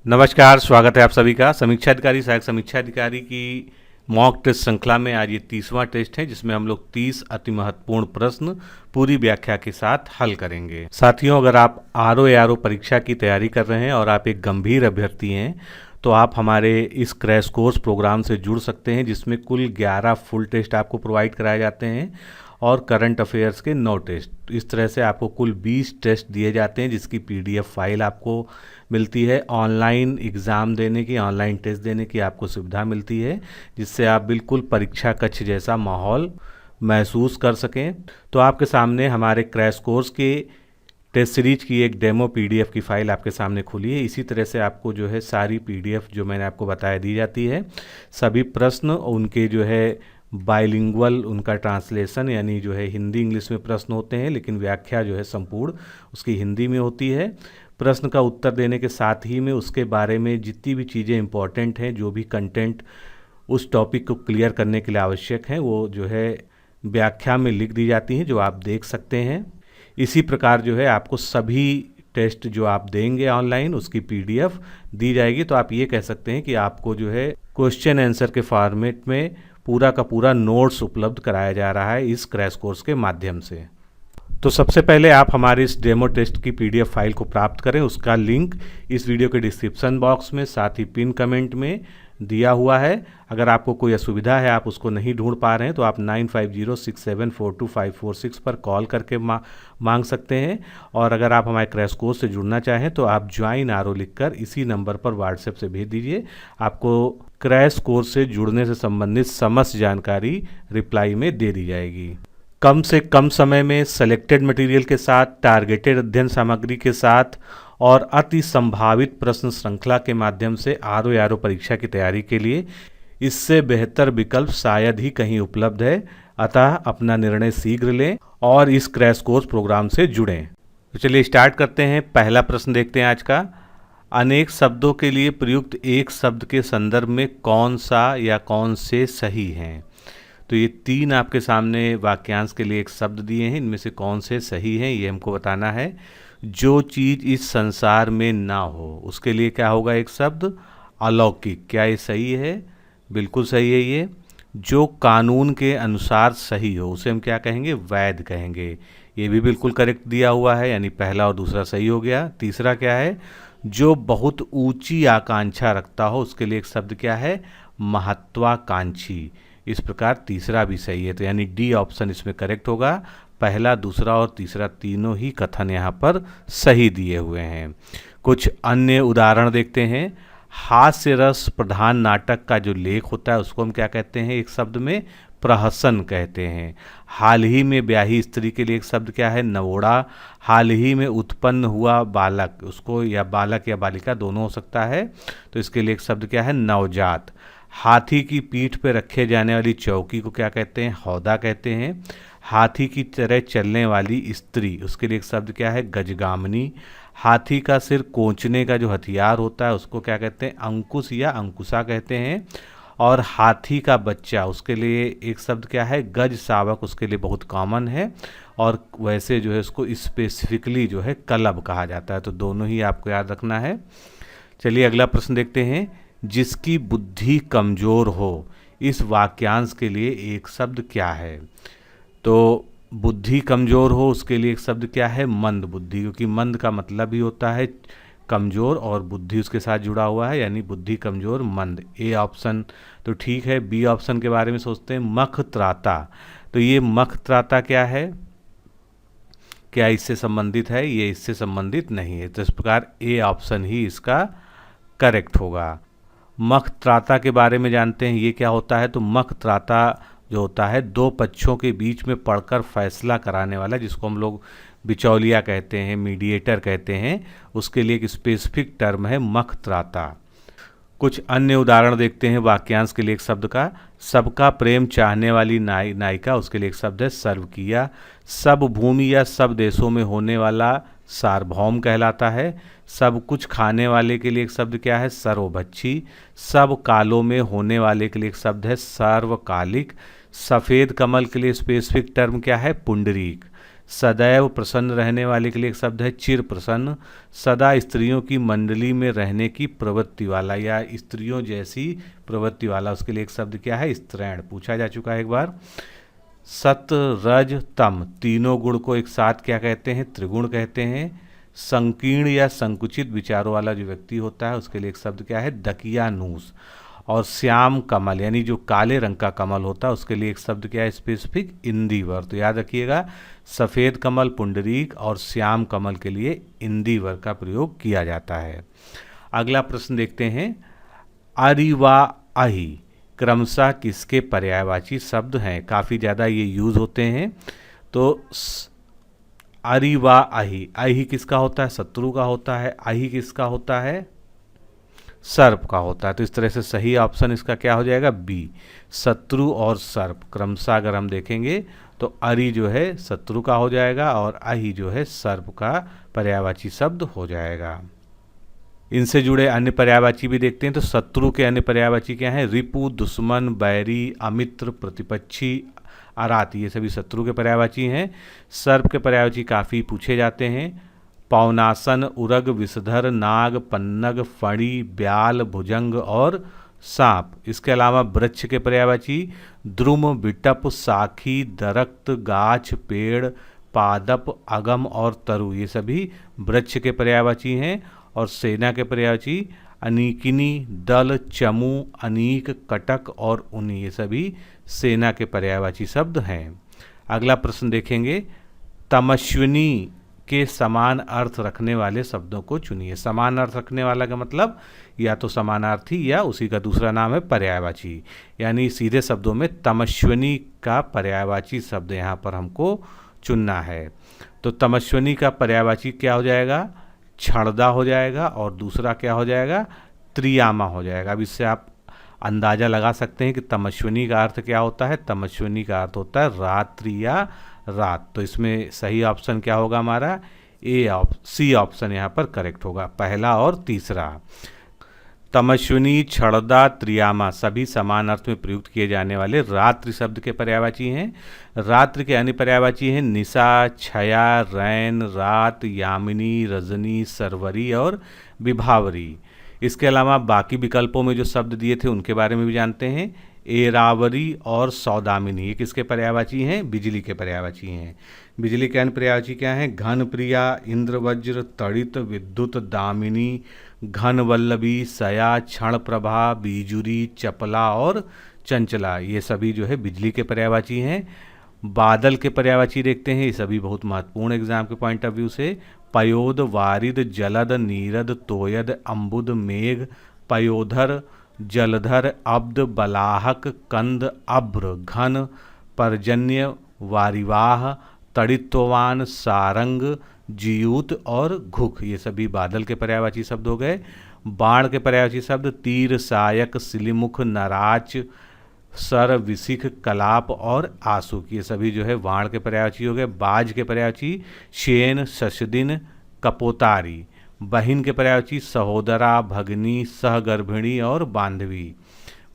नमस्कार, स्वागत है आप सभी का समीक्षा अधिकारी सहायक समीक्षा अधिकारी की मॉक टेस्ट श्रृंखला में। आज ये 30वां टेस्ट है जिसमें हम लोग 30 अति महत्वपूर्ण प्रश्न पूरी व्याख्या के साथ हल करेंगे। साथियों, अगर आप आरओ परीक्षा की तैयारी कर रहे हैं और आप एक गंभीर अभ्यर्थी हैं तो आप हमारे इस क्रैश कोर्स प्रोग्राम से जुड़ सकते हैं, जिसमें कुल 11 फुल टेस्ट आपको प्रोवाइड कराए जाते हैं और करंट अफेयर्स के 9 टेस्ट। इस तरह से आपको कुल 20 टेस्ट दिए जाते हैं, जिसकी पीडीएफ फाइल आपको मिलती है। ऑनलाइन एग्ज़ाम देने की, ऑनलाइन टेस्ट देने की आपको सुविधा मिलती है, जिससे आप बिल्कुल परीक्षा कक्ष जैसा माहौल महसूस कर सकें। तो आपके सामने हमारे क्रैश कोर्स के टेस्ट सीरीज की एक डेमो पीडीएफ की फ़ाइल आपके सामने खुली है। इसी तरह से आपको जो है सारी पीडीएफ जो मैंने आपको बताया दी जाती है। सभी प्रश्न उनके जो है बाइलिंगुअल उनका ट्रांसलेशन, यानी जो है हिंदी इंग्लिश में प्रश्न होते हैं, लेकिन व्याख्या जो है संपूर्ण उसकी हिंदी में होती है। प्रश्न का उत्तर देने के साथ ही में उसके बारे में जितनी भी चीज़ें इंपॉर्टेंट हैं, जो भी कंटेंट उस टॉपिक को क्लियर करने के लिए आवश्यक हैं, वो जो है व्याख्या में लिख दी जाती हैं, जो आप देख सकते हैं। इसी प्रकार जो है आपको सभी टेस्ट जो आप देंगे ऑनलाइन उसकी पीडीएफ दी जाएगी। तो आप ये कह सकते हैं कि आपको जो है क्वेश्चन आंसर के फॉर्मेट में पूरा का पूरा नोट्स उपलब्ध कराया जा रहा है इस क्रैश कोर्स के माध्यम से। तो सबसे पहले आप हमारे इस डेमो टेस्ट की पीडीएफ फाइल को प्राप्त करें। उसका लिंक इस वीडियो के डिस्क्रिप्शन बॉक्स में, साथ ही पिन कमेंट में दिया हुआ है। अगर आपको कोई असुविधा है, आप उसको नहीं ढूंढ पा रहे हैं, तो आप 9506742546 पर कॉल करके मांग सकते हैं। और अगर आप हमारे क्रैश कोर्स से जुड़ना चाहें तो आप ज्वाइन आरओ लिखकर इसी नंबर पर व्हाट्सएप से भेज दीजिए। आपको क्रैश कोर्स से जुड़ने से संबंधित समस्त जानकारी रिप्लाई में दे दी जाएगी। कम से कम समय में सेलेक्टेड मटेरियल के साथ, टारगेटेड अध्ययन सामग्री के साथ और अति संभावित प्रश्न श्रृंखला के माध्यम से आरओ परीक्षा की तैयारी के लिए इससे बेहतर विकल्प शायद ही कहीं उपलब्ध है। अतः अपना निर्णय शीघ्र लें और इस क्रैश कोर्स प्रोग्राम से जुड़ें। तो चलिए स्टार्ट करते हैं। पहला प्रश्न देखते हैं आज का। अनेक शब्दों के लिए प्रयुक्त एक शब्द के संदर्भ में कौन सा या कौन से सही हैं? तो ये 3 आपके सामने वाक्यांश के लिए एक शब्द दिए हैं, इनमें से कौन से सही हैं ये हमको बताना है। जो चीज़ इस संसार में ना हो उसके लिए क्या होगा एक शब्द? अलौकिक। क्या ये सही है? बिल्कुल सही है ये। जो कानून के अनुसार सही हो उसे हम क्या कहेंगे? वैध कहेंगे। ये भी बिल्कुल करेक्ट दिया हुआ है, यानी पहला और दूसरा सही हो गया। तीसरा क्या है? जो बहुत ऊंची आकांक्षा रखता हो उसके लिए एक शब्द क्या है? महत्वाकांक्षी। इस प्रकार तीसरा भी सही है, तो यानी डी ऑप्शन इसमें करेक्ट होगा। पहला, दूसरा और तीसरा तीनों ही कथन यहाँ पर सही दिए हुए हैं। कुछ अन्य उदाहरण देखते हैं। हास्य रस प्रधान नाटक का जो लेख होता है उसको हम क्या कहते हैं? एक शब्द में प्रहसन कहते हैं। हाल ही में ब्याही स्त्री के लिए एक शब्द क्या है? नवोड़ा। हाल ही में उत्पन्न हुआ बालक, उसको या बालक या बालिका दोनों हो सकता है, तो इसके लिए एक शब्द क्या है? नवजात। हाथी की पीठ पर रखे जाने वाली चौकी को क्या कहते हैं? हौदा कहते हैं। हाथी की तरह चलने वाली स्त्री, उसके लिए एक शब्द क्या है? गजगामिनी। हाथी का सिर कोंचने का जो हथियार होता है उसको क्या कहते हैं? अंकुश या अंकुशा कहते हैं। और हाथी का बच्चा, उसके लिए एक शब्द क्या है? गज शावक, उसके लिए बहुत कॉमन है। और वैसे जो है उसको स्पेसिफिकली जो है कलब कहा जाता है। तो दोनों ही आपको याद रखना है। चलिए अगला प्रश्न देखते हैं। जिसकी बुद्धि कमज़ोर हो, इस वाक्यांश के लिए एक शब्द क्या है? तो बुद्धि कमज़ोर हो उसके लिए एक शब्द क्या है? मंद बुद्धि, क्योंकि मंद का मतलब ही होता है कमज़ोर और बुद्धि उसके साथ जुड़ा हुआ है, यानी बुद्धि कमज़ोर मंद। ए ऑप्शन तो ठीक है। बी ऑप्शन के बारे में सोचते हैं। मख त्राता, तो ये मख त्राता क्या है? क्या इससे संबंधित है? ये इससे संबंधित नहीं है, तो इस प्रकार ए ऑप्शन ही इसका करेक्ट होगा। मख त्राता के बारे में जानते हैं, ये क्या होता है? तो मख त्राता जो होता है दो पक्षों के बीच में पढ़कर फैसला कराने वाला, जिसको हम लोग बिचौलिया कहते हैं, मीडिएटर कहते हैं, उसके लिए एक स्पेसिफिक टर्म है मख त्राता। कुछ अन्य उदाहरण देखते हैं वाक्यांश के लिए एक शब्द का। सबका प्रेम चाहने वाली नायिका, उसके लिए एक शब्द है सर्वकिया। सब भूमि या सब देशों में होने वाला सार्वभौम कहलाता है। सब कुछ खाने वाले के लिए एक शब्द क्या है? सर्वभक्षी। सब कालों में होने वाले के लिए एक शब्द है सर्वकालिक। सफ़ेद कमल के लिए स्पेसिफिक टर्म क्या है? पुंडरीक। सदैव प्रसन्न रहने वाले के लिए एक शब्द है चिर प्रसन्न। सदा स्त्रियों की मंडली में रहने की प्रवृत्ति वाला या स्त्रियों जैसी प्रवृत्ति वाला, उसके लिए एक शब्द क्या है? स्त्रैण, पूछा जा चुका है एक बार। सत रज तम, तीनों गुण को एक साथ क्या कहते हैं? त्रिगुण कहते हैं। संकीर्ण या संकुचित विचारों वाला जो व्यक्ति होता है उसके लिए एक शब्द क्या है? दकियानूस। और श्याम कमल यानी जो काले रंग का कमल होता है उसके लिए एक शब्द क्या है? स्पेसिफिक इंदिवर। तो याद रखिएगा, सफ़ेद कमल पुंडरीक और श्याम कमल के लिए इंदिवर का प्रयोग किया जाता है। अगला प्रश्न देखते हैं, अरि व अहि क्रमशः किसके पर्यायवाची शब्द हैं? काफ़ी ज़्यादा ये यूज़ होते हैं। तो अरि व अहि, अहि किसका होता है? शत्रु का होता है। अहि किसका होता है? सर्प का होता है। तो इस तरह से सही ऑप्शन इसका क्या हो जाएगा? बी, शत्रु और सर्प। क्रमशः अगर हम देखेंगे तो अरि जो है शत्रु का हो जाएगा और अहि जो है सर्प का पर्यायवाची शब्द हो जाएगा। इनसे जुड़े अन्य पर्यायवाची भी देखते हैं। तो शत्रु के अन्य पर्यायवाची क्या हैं? रिपु, दुश्मन, बैरी, अमित्र, प्रतिपक्षी, अरात, ये सभी शत्रु के पर्यायवाची हैं। सर्प के पर्यायवाची काफ़ी पूछे जाते हैं। पौनासन, उरग, विषधर, नाग, पन्नग, फणी, ब्याल, भुजंग और सांप। इसके अलावा वृक्ष के पर्यायवाची द्रुम, विटप, साखी, दरख्त, गाछ, पेड़, पादप, अगम और तरु, ये सभी वृक्ष के पर्यायवाची हैं। और सेना के पर्यायवाची अनीकिनी, दल, चमू, अनीक, कटक और उनी, ये सभी सेना के पर्यायवाची शब्द हैं। अगला प्रश्न देखेंगे, तमस्विनी के समान अर्थ रखने वाले शब्दों को चुनिए। समान अर्थ रखने वाला का मतलब या तो समानार्थी या उसी का दूसरा नाम है पर्यायवाची, यानी सीधे शब्दों में तमस्विनी का पर्यायवाची शब्द यहाँ पर हमको चुनना है। तो तमस्विनी का पर्यायवाची क्या हो जाएगा? क्षणदा हो जाएगा और दूसरा क्या हो जाएगा? त्रियामा हो जाएगा। अब इससे आप अंदाज़ा लगा सकते हैं कि तमस्विनी का अर्थ क्या होता है। तमस्विनी का अर्थ होता है रात्रि या रात। तो इसमें सही ऑप्शन क्या होगा हमारा? सी ऑप्शन यहाँ पर करेक्ट होगा, पहला और तीसरा। तमस्विनी, क्षणदा, त्रियामा सभी समान अर्थ में प्रयुक्त किए जाने वाले रात्रि शब्द के पर्यायवाची हैं। रात्रि के अन्य पर्यायवाची हैं निशा, छया, रैन, रात, यामिनी, रजनी, सरवरी और विभावरी। इसके अलावा बाकी विकल्पों में जो शब्द दिए थे उनके बारे में भी जानते हैं। एरावरी और सौदामिनी, ये किसके पर्यायवाची हैं? बिजली के पर्यायवाची हैं। बिजली के अन्य पर्यायवाची क्या हैं? घन प्रिया, इंद्रवज्र, तड़ित, विद्युत, दामिनी, घन वल्लभी, सया, क्षण प्रभा, बीजुरी, चपला और चंचला, ये सभी जो है बिजली के पर्यायवाची हैं। बादल के पर्यायवाची देखते हैं, ये सभी बहुत महत्वपूर्ण एग्जाम के पॉइंट ऑफ व्यू से। पयोद, वारिद, जलद, नीरद, तोयद, अम्बुद, मेघ, पयोधर, जलधर, अब्द, बलाहक, कंद, अभ्र, घन, पर्जन्य, वारिवाह, तड़ित्वान, सारंग, जियूत और घुक, ये सभी बादल के पर्यायवाची शब्द हो गए। बाण के पर्यायवाची शब्द तीर, सायक, सिलिमुख, नराच, सर, विशिख, कलाप और आसुक, ये सभी जो है बाण के पर्यायवाची हो गए। बाज के पर्यायवाची शेन, शशदिन, कपोतारी। बहिन के पर्यायवाची सहोदरा, भगनी, सहगर्भिणी और बांधवी।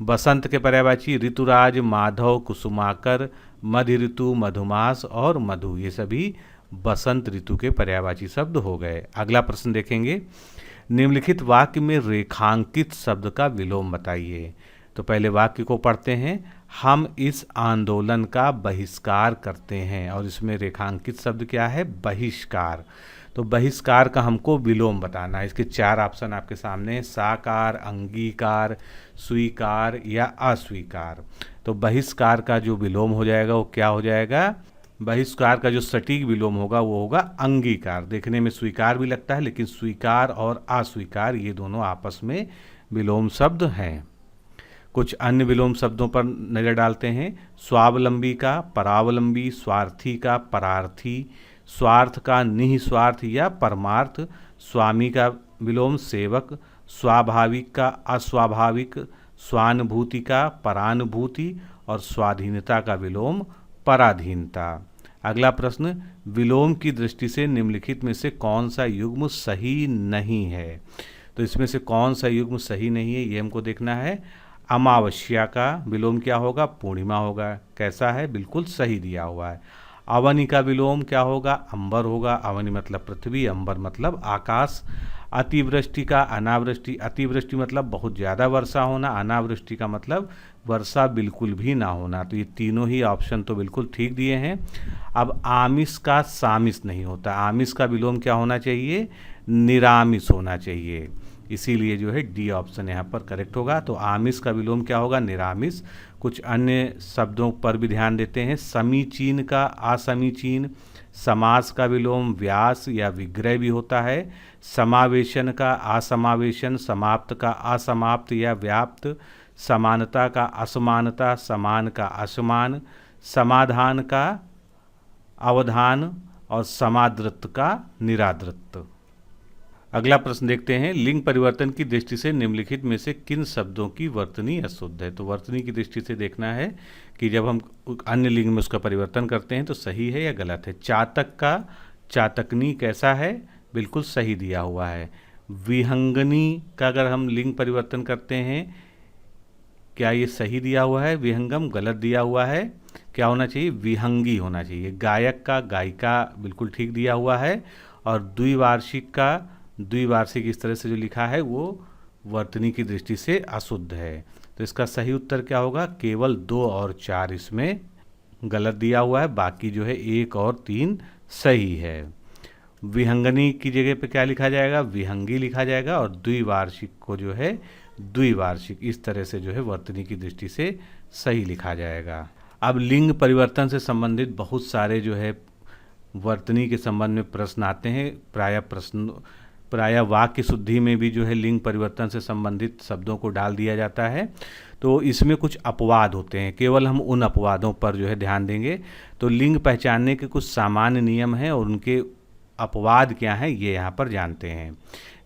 बसंत के पर्यायवाची ऋतुराज, माधव, कुसुमाकर, मध्य ऋतु, मधुमास और मधु, ये सभी बसंत ऋतु के पर्यायवाची शब्द हो गए। अगला प्रश्न देखेंगे, निम्नलिखित वाक्य में रेखांकित शब्द का विलोम बताइए। तो पहले वाक्य को पढ़ते हैं, हम इस आंदोलन का बहिष्कार करते हैं। और इसमें रेखांकित शब्द क्या है? बहिष्कार। तो बहिष्कार का हमको विलोम बताना है। इसके चार ऑप्शन आपके सामने, साकार, अंगीकार, स्वीकार या अस्वीकार। तो बहिष्कार का जो विलोम हो जाएगा वो क्या हो जाएगा? बहिष्कार का जो सटीक विलोम होगा वो होगा अंगीकार। देखने में स्वीकार भी लगता है लेकिन स्वीकार और अस्वीकार ये दोनों आपस में विलोम शब्द हैं। कुछ अन्य विलोम शब्दों पर नज़र डालते हैं। स्वावलंबी का परावलंबी, स्वार्थी का परार्थी, स्वार्थ का निस्वार्थ या परमार्थ, स्वामी का विलोम सेवक, स्वाभाविक का अस्वाभाविक, स्वानुभूति का परानुभूति और स्वाधीनता का विलोम पराधीनता। अगला प्रश्न, विलोम की दृष्टि से निम्नलिखित में से कौन सा युग्म सही नहीं है? तो इसमें से कौन सा युग्म सही नहीं है ये हमको देखना है। अमावस्या का विलोम क्या होगा? पूर्णिमा होगा। कैसा है? बिल्कुल सही दिया हुआ है। अवनि का विलोम क्या होगा? अंबर होगा। अवनि मतलब पृथ्वी, अंबर मतलब आकाश। अतिवृष्टि का अनावृष्टि, अतिवृष्टि मतलब बहुत ज़्यादा वर्षा होना, अनावृष्टि का मतलब वर्षा बिल्कुल भी ना होना। तो ये तीनों ही ऑप्शन तो बिल्कुल ठीक दिए हैं। अब आमिष का सामिष नहीं होता, आमिष का विलोम क्या होना चाहिए? निरामिष होना चाहिए। इसीलिए जो है डी ऑप्शन यहाँ पर करेक्ट होगा। तो आमिष का विलोम क्या होगा? निरामिष। कुछ अन्य शब्दों पर भी ध्यान देते हैं। समीचीन का असमीचीन, समास का विलोम व्यास या विग्रह भी होता है। समावेशन का असमावेशन, समाप्त का असमाप्त या व्याप्त, समानता का असमानता, समान का असमान, समाधान का अवधान और समादृत का निरादृत। अगला प्रश्न देखते हैं, लिंग परिवर्तन की दृष्टि से निम्नलिखित में से किन शब्दों की वर्तनी अशुद्ध है? तो वर्तनी की दृष्टि से देखना है कि जब हम अन्य लिंग में उसका परिवर्तन करते हैं तो सही है या गलत है। चातक का चातकनी कैसा है? बिल्कुल सही दिया हुआ है। विहंगनी का अगर हम लिंग परिवर्तन करते हैं, क्या ये सही दिया हुआ है? विहंगम गलत दिया हुआ है। क्या होना चाहिए? विहंगी होना चाहिए। गायक का गायिका बिल्कुल ठीक दिया हुआ है। और द्विवार्षिक का द्विवार्षिक इस तरह से जो लिखा है वो वर्तनी की दृष्टि से अशुद्ध है। तो इसका सही उत्तर क्या होगा? केवल 2 और 4 इसमें गलत दिया हुआ है, बाकी जो है 1 और 3 सही है। विहंगनी की जगह पे क्या लिखा जाएगा? विहंगी लिखा जाएगा। और द्विवार्षिक को जो है द्विवार्षिक, इस तरह से जो है वर्तनी की दृष्टि से सही लिखा जाएगा। अब लिंग परिवर्तन से संबंधित बहुत सारे जो है वर्तनी के संबंध में प्रश्न आते हैं। प्रायः वाक्य शुद्धि में भी जो है लिंग परिवर्तन से संबंधित शब्दों को डाल दिया जाता है। तो इसमें कुछ अपवाद होते हैं, केवल हम उन अपवादों पर जो है ध्यान देंगे। तो लिंग पहचानने के कुछ सामान्य नियम हैं और उनके अपवाद क्या हैं ये यहाँ पर जानते हैं।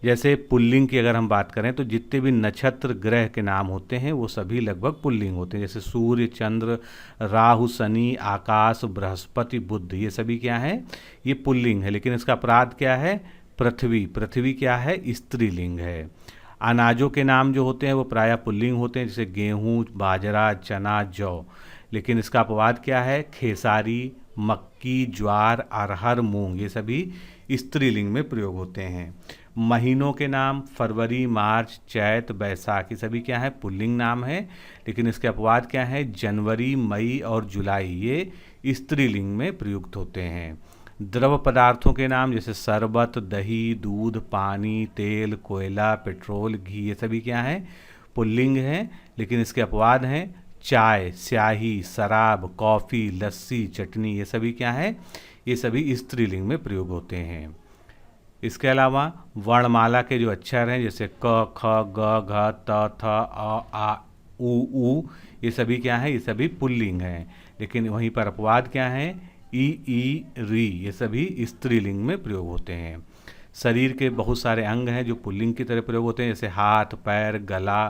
जैसे पुल्लिंग की अगर हम बात करें तो जितने भी नक्षत्र ग्रह के नाम होते हैं वो सभी लगभग पुल्लिंग होते हैं। जैसे सूर्य, चंद्र, राहु, शनि, आकाश, बृहस्पति, बुध, ये सभी क्या है? ये पुल्लिंग है। लेकिन इसका अपवाद क्या है? पृथ्वी, पृथ्वी क्या है? स्त्रीलिंग है। अनाजों के नाम जो होते हैं वो प्रायः पुल्लिंग होते हैं, जैसे गेहूँ, बाजरा, चना, जौ। लेकिन इसका अपवाद क्या है? खेसारी, मक्की, ज्वार, अरहर, मूंग, ये सभी स्त्रीलिंग में प्रयोग होते हैं। महीनों के नाम फरवरी, मार्च, चैत, बैसाख, ये सभी क्या है? पुल्लिंग नाम है। लेकिन इसके अपवाद क्या है? जनवरी, मई और जुलाई, ये स्त्रीलिंग में प्रयुक्त होते हैं। द्रव पदार्थों के नाम जैसे शरबत, दही, दूध, पानी, तेल, कोयला, पेट्रोल, घी, ये सभी क्या है? पुल्लिंग हैं। लेकिन इसके अपवाद हैं चाय, स्याही, शराब, कॉफ़ी, लस्सी, चटनी, ये सभी क्या है? ये सभी स्त्रीलिंग में प्रयोग होते हैं। इसके अलावा वर्णमाला के जो अक्षर हैं जैसे क, ख, ग, घ, त, थ, अ, आ, उ, ये सभी क्या है? ये सभी पुल्लिंग हैं। लेकिन वहीं पर अपवाद क्या है? ई, री, ये सभी स्त्रीलिंग में प्रयोग होते हैं। शरीर के बहुत सारे अंग हैं जो पुल्लिंग की तरह प्रयोग होते हैं, जैसे हाथ, पैर, गला,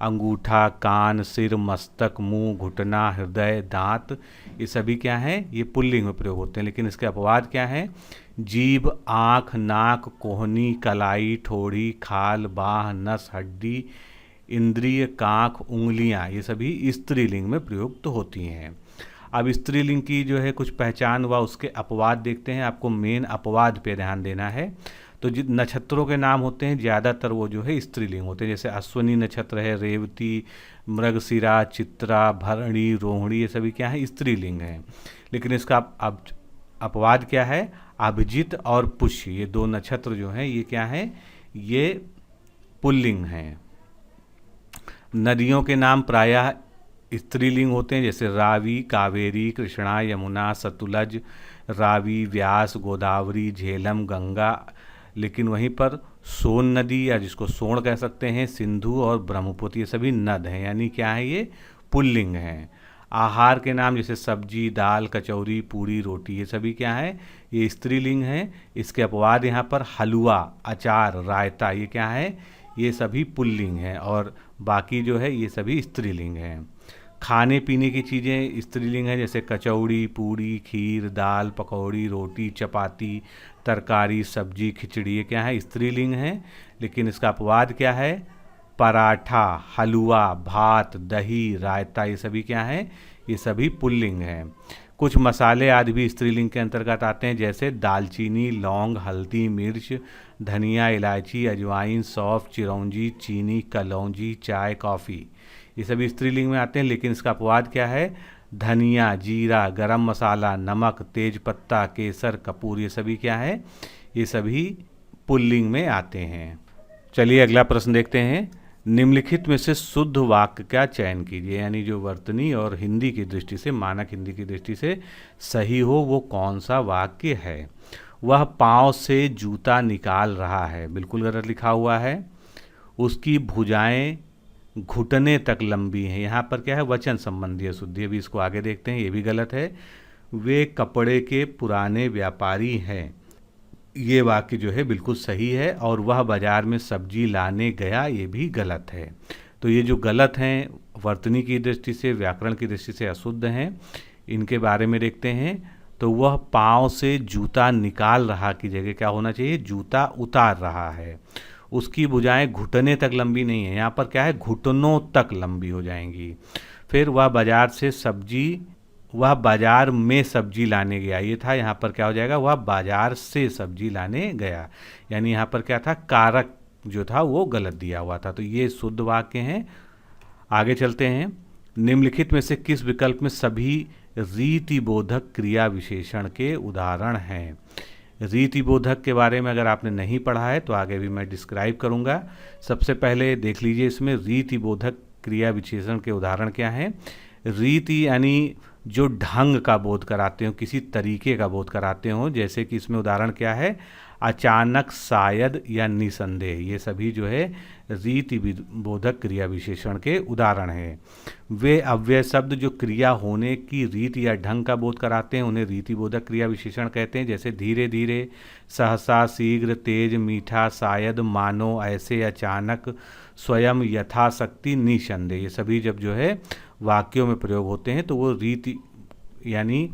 अंगूठा, कान, सिर, मस्तक, मुंह, घुटना, हृदय, दांत, ये सभी क्या है? ये पुल्लिंग में प्रयोग होते हैं। लेकिन इसके अपवाद क्या है? जीभ, आँख, नाक, कोहनी, कलाई, ठोड़ी, खाल, बाह, नस, हड्डी, इंद्रिय, कांख, उंगलियां, ये सभी स्त्रीलिंग में प्रयुक्त होती हैं। अब स्त्रीलिंग की जो है कुछ पहचान व उसके अपवाद देखते हैं। आपको मेन अपवाद पे ध्यान देना है। तो जिन नक्षत्रों के नाम होते हैं ज़्यादातर वो जो है स्त्रीलिंग होते हैं, जैसे अश्विनी नक्षत्र है, रेवती, मृगशिरा, चित्रा, भरणी, रोहिणी, ये सभी क्या है? स्त्रीलिंग हैं। लेकिन इसका अब अपवाद क्या है? अभिजित और पुष्य, ये 2 नक्षत्र जो हैं ये क्या है? ये पुल्लिंग हैं। नदियों के नाम प्रायः स्त्रीलिंग होते हैं, जैसे रावी, कावेरी, कृष्णा, यमुना, सतलज, रावी, व्यास, गोदावरी, झेलम, गंगा। लेकिन वहीं पर सोन नदी या जिसको सोण कह सकते हैं, सिंधु और ब्रह्मपुत्र, ये सभी नद हैं, यानी क्या है? ये पुल्लिंग हैं। आहार के नाम जैसे सब्जी, दाल, कचौरी, पूरी, रोटी, ये सभी क्या है? ये स्त्रीलिंग हैं। इसके अपवाद यहाँ पर हलवा, अचार, रायता, ये क्या है? ये सभी पुल्लिंग हैं। और बाकी जो है ये सभी स्त्रीलिंग हैं। खाने पीने की चीज़ें स्त्रीलिंग हैं, जैसे कचौड़ी, पूड़ी, खीर, दाल, पकौड़ी, रोटी, चपाती, तरकारी, सब्जी, खिचड़ी, ये क्या है? स्त्रीलिंग हैं। लेकिन इसका अपवाद क्या है? पराठा, हलवा, भात, दही, रायता, ये सभी क्या है? ये सभी पुल्लिंग हैं। कुछ मसाले आदि भी स्त्रीलिंग के अंतर्गत आते हैं, जैसे दालचीनी, लौंग, हल्दी, मिर्च, धनिया, इलायची, अजवाइन, सौंफ, चिरौंजी, चीनी, कलौंजी, चाय, कॉफ़ी, ये सभी स्त्रीलिंग में आते हैं। लेकिन इसका अपवाद क्या है? धनिया, जीरा, गरम मसाला, नमक, तेज पत्ता, केसर, कपूर, ये सभी क्या है? ये सभी पुल्लिंग में आते हैं। चलिए अगला प्रश्न देखते हैं। निम्नलिखित में से शुद्ध वाक्य का चयन कीजिए, यानी जो वर्तनी और हिंदी की दृष्टि से, मानक हिंदी की दृष्टि से सही हो वो कौन सा वाक्य है? वह पाँव से जूता निकाल रहा है, बिल्कुल गलत लिखा हुआ है। उसकी भुजाएं घुटने तक लंबी हैं, यहाँ पर क्या है? वचन संबंधी अशुद्धि, अभी इसको आगे देखते हैं, ये भी गलत है। वे कपड़े के पुराने व्यापारी हैं, ये वाक्य जो है बिल्कुल सही है। और वह बाजार में सब्जी लाने गया, ये भी गलत है। तो ये जो गलत हैं वर्तनी की दृष्टि से, व्याकरण की दृष्टि से अशुद्ध हैं, इनके बारे में देखते हैं। तो वह पाँव से जूता निकाल रहा की जगह क्या होना चाहिए? जूता उतार रहा है। उसकी भुजाएं घुटने तक लंबी नहीं है, यहाँ पर क्या है? घुटनों तक लंबी हो जाएंगी। फिर वह बाजार में सब्जी लाने गया, ये था, यहाँ पर क्या हो जाएगा? वह बाजार से सब्जी लाने गया, यानी यहाँ पर क्या था? कारक जो था वो गलत दिया हुआ था। तो ये शुद्ध वाक्य हैं। आगे चलते हैं। निम्नलिखित में से किस विकल्प में सभी रीतिबोधक क्रिया विशेषण के उदाहरण हैं? रीतिबोधक के बारे में अगर आपने नहीं पढ़ा है तो आगे भी मैं डिस्क्राइब करूंगा। सबसे पहले देख लीजिए इसमें रीतिबोधक क्रिया विशेषण के उदाहरण क्या हैं। रीति यानी जो ढंग का बोध कराते हो, किसी तरीके का बोध कराते हो, जैसे कि इसमें उदाहरण क्या है? अचानक, शायद या निसंदेह, ये सभी जो है रीति बोधक क्रिया विशेषण के उदाहरण हैं। वे अव्यय शब्द जो क्रिया होने की रीति या ढंग का बोध कराते हैं उन्हें रीति बोधक क्रिया विशेषण कहते हैं, जैसे धीरे धीरे, सहसा, शीघ्र, तेज, मीठा, शायद, मानो, ऐसे, अचानक, स्वयं, यथाशक्ति, निसंदेह, ये सभी जब जो है वाक्यों में प्रयोग होते हैं तो वो रीति यानी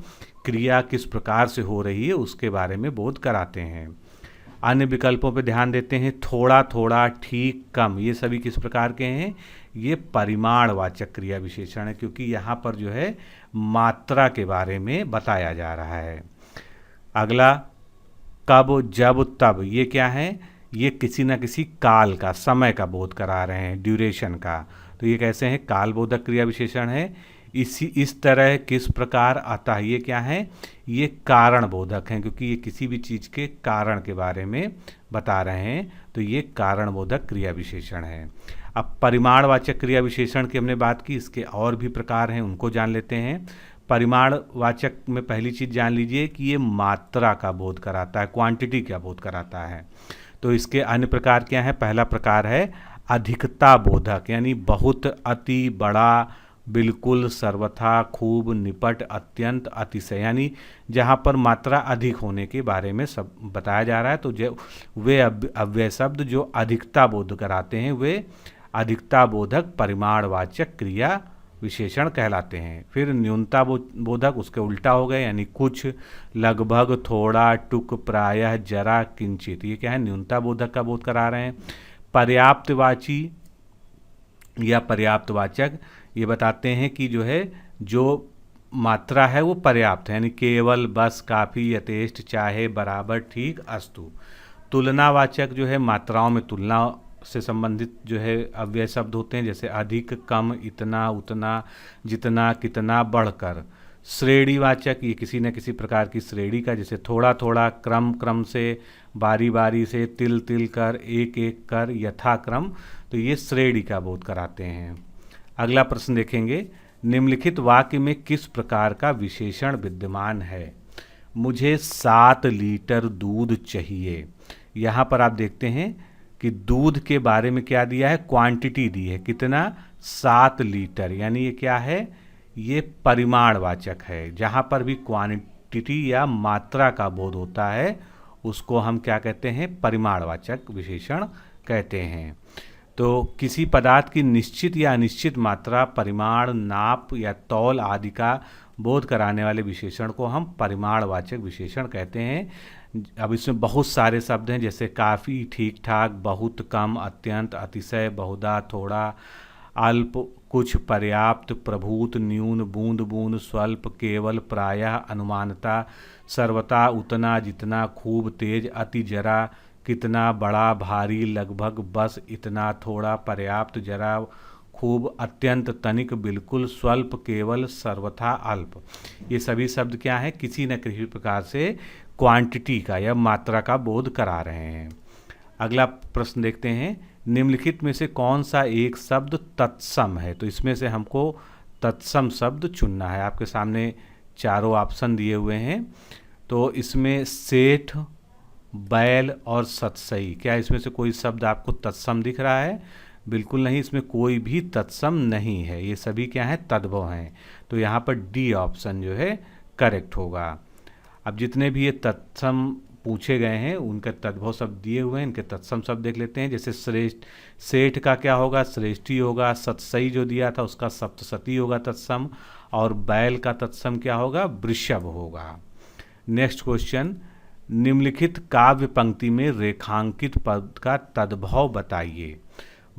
क्रिया किस प्रकार से हो रही है उसके बारे में बोध कराते हैं। अन्य विकल्पों पर ध्यान देते हैं। थोड़ा थोड़ा, ठीक, कम, ये सभी किस प्रकार के हैं? ये परिमाणवाचक क्रिया विशेषण है, क्योंकि यहाँ पर जो है मात्रा के बारे में बताया जा रहा है। अगला कब, जब, तब, ये क्या है? ये किसी न किसी काल का, समय का बोध करा रहे हैं, ड्यूरेशन का। तो ये कैसे हैं? कालबोधक क्रिया विशेषण है। इस तरह, किस प्रकार, अतः, ये क्या है? ये कारण बोधक हैं, क्योंकि ये किसी भी चीज़ के कारण के बारे में बता रहे हैं, तो ये कारण बोधक क्रिया विशेषण है। अब परिमाणवाचक क्रिया विशेषण की हमने बात की, इसके और भी प्रकार हैं, उनको जान लेते हैं। परिमाणवाचक में पहली चीज़ जान लीजिए कि ये मात्रा का बोध कराता है, क्वांटिटी का बोध कराता है। तो इसके अन्य प्रकार क्या है? पहला प्रकार है अधिकता बोधक, यानी बहुत, अति, बड़ा, बिल्कुल, सर्वथा, खूब, निपट, अत्यंत, अतिशय, यानी जहाँ पर मात्रा अधिक होने के बारे में सब बताया जा रहा है। तो जो वे अव्यय शब्द जो अधिकता बोध कराते हैं वे अधिकता बोधक परिमाणवाचक क्रिया विशेषण कहलाते हैं। फिर न्यूनता बोधक उसके उल्टा हो गए, यानी कुछ, लगभग, थोड़ा, टुक, प्रायः, जरा, किंचित, ये क्या है? न्यूनता बोधक का बोध करा रहे हैं। पर्याप्तवाची या पर्याप्तवाचक ये बताते हैं कि जो है जो मात्रा है वो पर्याप्त है, यानी केवल, बस, काफ़ी, यथेष्ट, चाहे, बराबर, ठीक, अस्तु। तुलनावाचक जो है मात्राओं में तुलना से संबंधित जो है अव्यय शब्द होते हैं, जैसे अधिक, कम, इतना, उतना, जितना, कितना, बढ़कर। श्रेणीवाचक ये किसी न किसी प्रकार की श्रेणी का, जैसे थोड़ा थोड़ा, क्रम क्रम से, बारी बारी से, तिल तिल कर, एक एक कर, यथाक्रम, तो ये श्रेणी का बोध कराते हैं। अगला प्रश्न देखेंगे। निम्नलिखित वाक्य में किस प्रकार का विशेषण विद्यमान है? मुझे 7 लीटर दूध चाहिए। यहाँ पर आप देखते हैं कि दूध के बारे में क्या दिया है? क्वांटिटी दी है, कितना? 7 लीटर, यानी ये क्या है? ये परिमाणवाचक है। जहाँ पर भी क्वांटिटी या मात्रा का बोध होता है उसको हम क्या कहते हैं? परिमाणवाचक विशेषण कहते हैं। तो किसी पदार्थ की निश्चित या अनिश्चित मात्रा, परिमाण, नाप या तौल आदि का बोध कराने वाले विशेषण को हम परिमाणवाचक विशेषण कहते हैं। अब इसमें बहुत सारे शब्द हैं, जैसे काफ़ी, ठीक ठाक, बहुत, कम, अत्यंत, अतिशय, बहुधा, थोड़ा, अल्प, कुछ, पर्याप्त, प्रभूत, न्यून, बूंद बूंद, स्वल्प, केवल, प्रायः, अनुमानता, सर्वथा, उतना, जितना, खूब, तेज, अति, जरा, कितना, बड़ा, भारी, लगभग, बस, इतना, थोड़ा, पर्याप्त, जरा, खूब, अत्यंत, तनिक, बिल्कुल, स्वल्प, केवल, सर्वथा, अल्प। ये सभी शब्द क्या हैं? किसी न किसी प्रकार से क्वांटिटी का या मात्रा का बोध करा रहे हैं। अगला प्रश्न देखते हैं, निम्नलिखित में से कौन सा एक शब्द तत्सम है? तो इसमें से हमको तत्सम शब्द चुनना है। आपके सामने चारों ऑप्शन दिए हुए हैं। तो इसमें सेठ, बैल और सतसई, क्या इसमें से कोई शब्द आपको तत्सम दिख रहा है? बिल्कुल नहीं, इसमें कोई भी तत्सम नहीं है। ये सभी क्या है? तद्भव हैं। तो यहाँ पर डी ऑप्शन जो है करेक्ट होगा। अब जितने भी ये तत्सम पूछे गए हैं उनके तद्भव शब्द दिए हुए हैं, इनके तत्सम शब्द देख लेते हैं। जैसे श्रेष्ठ, सेठ का क्या होगा? श्रेष्ठी होगा। सतसई जो दिया था उसका सप्तसती होगा तत्सम। और बैल का तत्सम क्या होगा? वृषभ होगा। नेक्स्ट क्वेश्चन, निम्नलिखित काव्य पंक्ति में रेखांकित पद का तद्भव बताइए।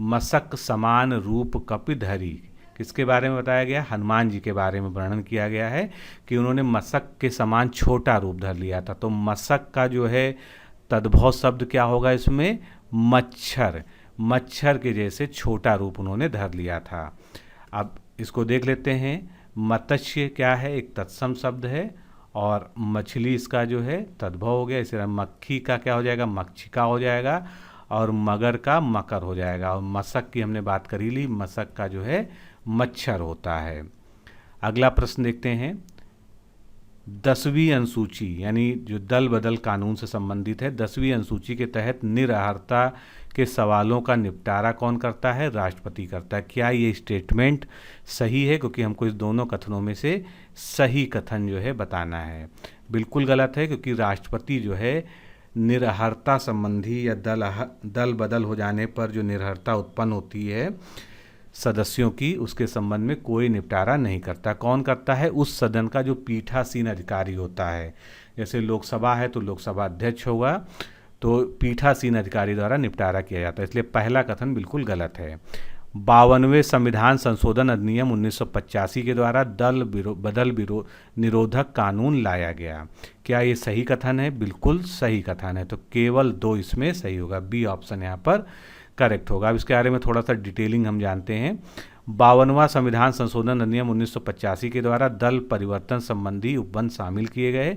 मशक समान रूप कपिधरी, किसके बारे में बताया गया? हनुमान जी के बारे में वर्णन किया गया है कि उन्होंने मशक के समान छोटा रूप धर लिया था। तो मशक का जो है तद्भव शब्द क्या होगा इसमें? मच्छर, मच्छर के जैसे छोटा रूप उन्होंने धर लिया था। अब इसको देख लेते हैं। मत्स्य क्या है? एक तत्सम शब्द है। और मछली इसका जो है तद्भव हो गया। इसी तरह मक्खी का क्या हो जाएगा? मक्षिका हो जाएगा। और मगर का मकर हो जाएगा। और मशक की हमने बात करी ली, मशक का जो है मच्छर होता है। अगला प्रश्न देखते हैं, 10वीं अनुसूची यानी जो दल बदल कानून से संबंधित है, 10वीं अनुसूची के तहत निरर्हता के सवालों का निपटारा कौन करता है? राष्ट्रपति करता है। क्या ये स्टेटमेंट सही है? क्योंकि हमको इस दोनों कथनों में से सही कथन जो है बताना है। बिल्कुल गलत है, क्योंकि राष्ट्रपति जो है निरर्हता संबंधी या दल बदल हो जाने पर जो निरर्हता उत्पन्न होती है सदस्यों की, उसके संबंध में कोई निपटारा नहीं करता। कौन करता है? उस सदन का जो पीठासीन अधिकारी होता है। जैसे लोकसभा है तो लोकसभा अध्यक्ष होगा, तो पीठासीन अधिकारी द्वारा निपटारा किया जाता है। इसलिए पहला कथन बिल्कुल गलत है। 52वें संविधान संशोधन अधिनियम 1985 के द्वारा दल बदल निरोधक कानून लाया गया। क्या ये सही कथन है? बिल्कुल सही कथन है। तो केवल 2 इसमें सही होगा। बी ऑप्शन यहाँ पर करेक्ट होगा। अब इसके बारे में थोड़ा सा डिटेलिंग हम जानते हैं। 52वां संविधान संशोधन अधिनियम 1985 के द्वारा दल परिवर्तन संबंधी उपबंध शामिल किए गए।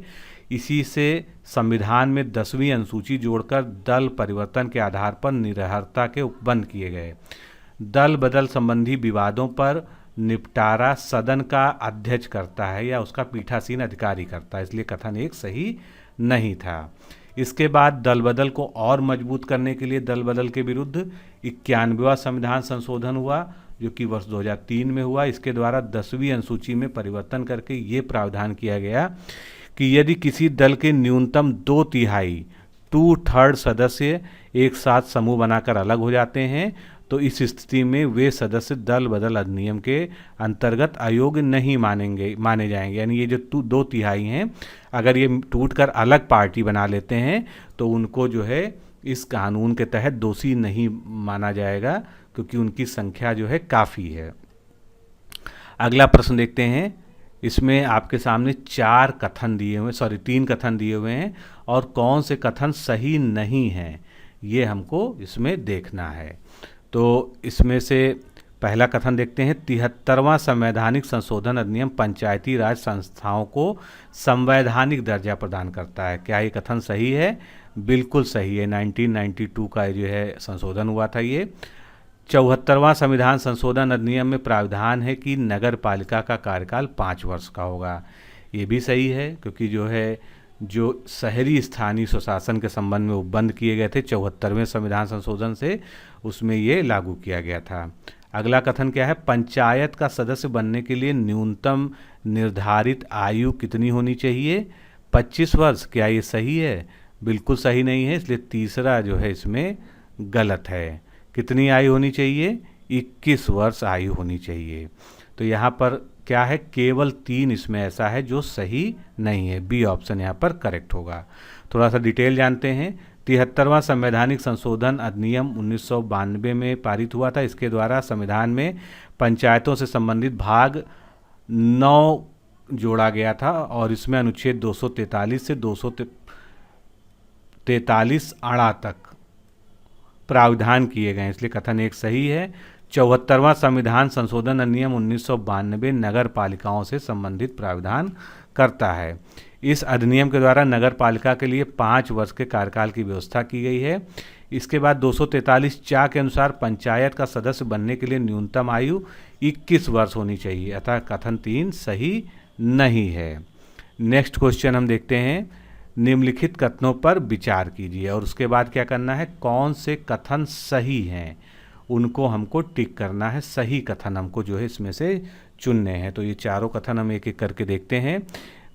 इसी से संविधान में 10वीं अनुसूची जोड़कर दल परिवर्तन के आधार पर निरर्हता के उपबंध किए गए। दल बदल संबंधी विवादों पर निपटारा सदन का अध्यक्ष करता है या उसका पीठासीन अधिकारी करता है। इसलिए कथन 1 सही नहीं था। इसके बाद दल बदल को और मजबूत करने के लिए दल बदल के विरुद्ध 91वां संविधान संशोधन हुआ, जो कि वर्ष 2003 में हुआ। इसके द्वारा 10वीं अनुसूची में परिवर्तन करके ये प्रावधान किया गया कि यदि किसी दल के न्यूनतम 2/3 2/3 सदस्य एक साथ समूह बनाकर अलग हो जाते हैं तो इस स्थिति में वे सदस्य दल बदल अधिनियम के अंतर्गत अयोग्य नहीं माने जाएंगे। यानी ये जो 2/3 हैं, अगर ये टूटकर अलग पार्टी बना लेते हैं तो उनको जो है इस कानून के तहत दोषी नहीं माना जाएगा, क्योंकि उनकी संख्या जो है काफ़ी है। अगला प्रश्न देखते हैं। इसमें आपके सामने 3 कथन दिए हुए हैं और कौन से कथन सही नहीं हैं ये हमको इसमें देखना है। तो इसमें से पहला कथन देखते हैं, 73वां संवैधानिक संशोधन अधिनियम पंचायती राज संस्थाओं को संवैधानिक दर्जा प्रदान करता है। क्या ये कथन सही है? बिल्कुल सही है। 1992 का जो है संशोधन हुआ था ये। 74वां संविधान संशोधन अधिनियम में प्रावधान है कि नगर पालिका का कार्यकाल 5 वर्ष का होगा। ये भी सही है, क्योंकि जो शहरी स्थानीय स्वशासन के संबंध में उपबंध किए गए थे 74वें संविधान संशोधन से, उसमें ये लागू किया गया था। अगला कथन क्या है? पंचायत का सदस्य बनने के लिए न्यूनतम निर्धारित आयु कितनी होनी चाहिए? 25 वर्ष। क्या ये सही है? बिल्कुल सही नहीं है। इसलिए तीसरा जो है इसमें गलत है। कितनी आयु होनी चाहिए? 21 वर्ष आयु होनी चाहिए। तो यहाँ पर क्या है? केवल 3 इसमें ऐसा है जो सही नहीं है। बी ऑप्शन यहाँ पर करेक्ट होगा। थोड़ा सा डिटेल जानते हैं। 73वां संवैधानिक संशोधन अधिनियम 1992 में पारित हुआ था। इसके द्वारा संविधान में पंचायतों से संबंधित भाग 9 जोड़ा गया था और इसमें अनुच्छेद 243 से 243 अड़ा तक प्रावधान किए गए, इसलिए कथन एक सही है। 74वां संविधान संशोधन अधिनियम 1992 नगर पालिकाओं से संबंधित प्रावधान करता है। इस अधिनियम के द्वारा नगर पालिका के लिए 5 वर्ष के कार्यकाल की व्यवस्था की गई है। इसके बाद 243 चा के अनुसार पंचायत का सदस्य बनने के लिए न्यूनतम आयु 21 वर्ष होनी चाहिए, अतः कथन 3 सही नहीं है। नेक्स्ट क्वेश्चन हम देखते हैं, निम्नलिखित कथनों पर विचार कीजिए और उसके बाद क्या करना है, कौन से कथन सही हैं उनको हमको टिक करना है, सही कथन हमको जो है इसमें से चुनने हैं। तो ये चारों कथन हम एक एक करके देखते हैं।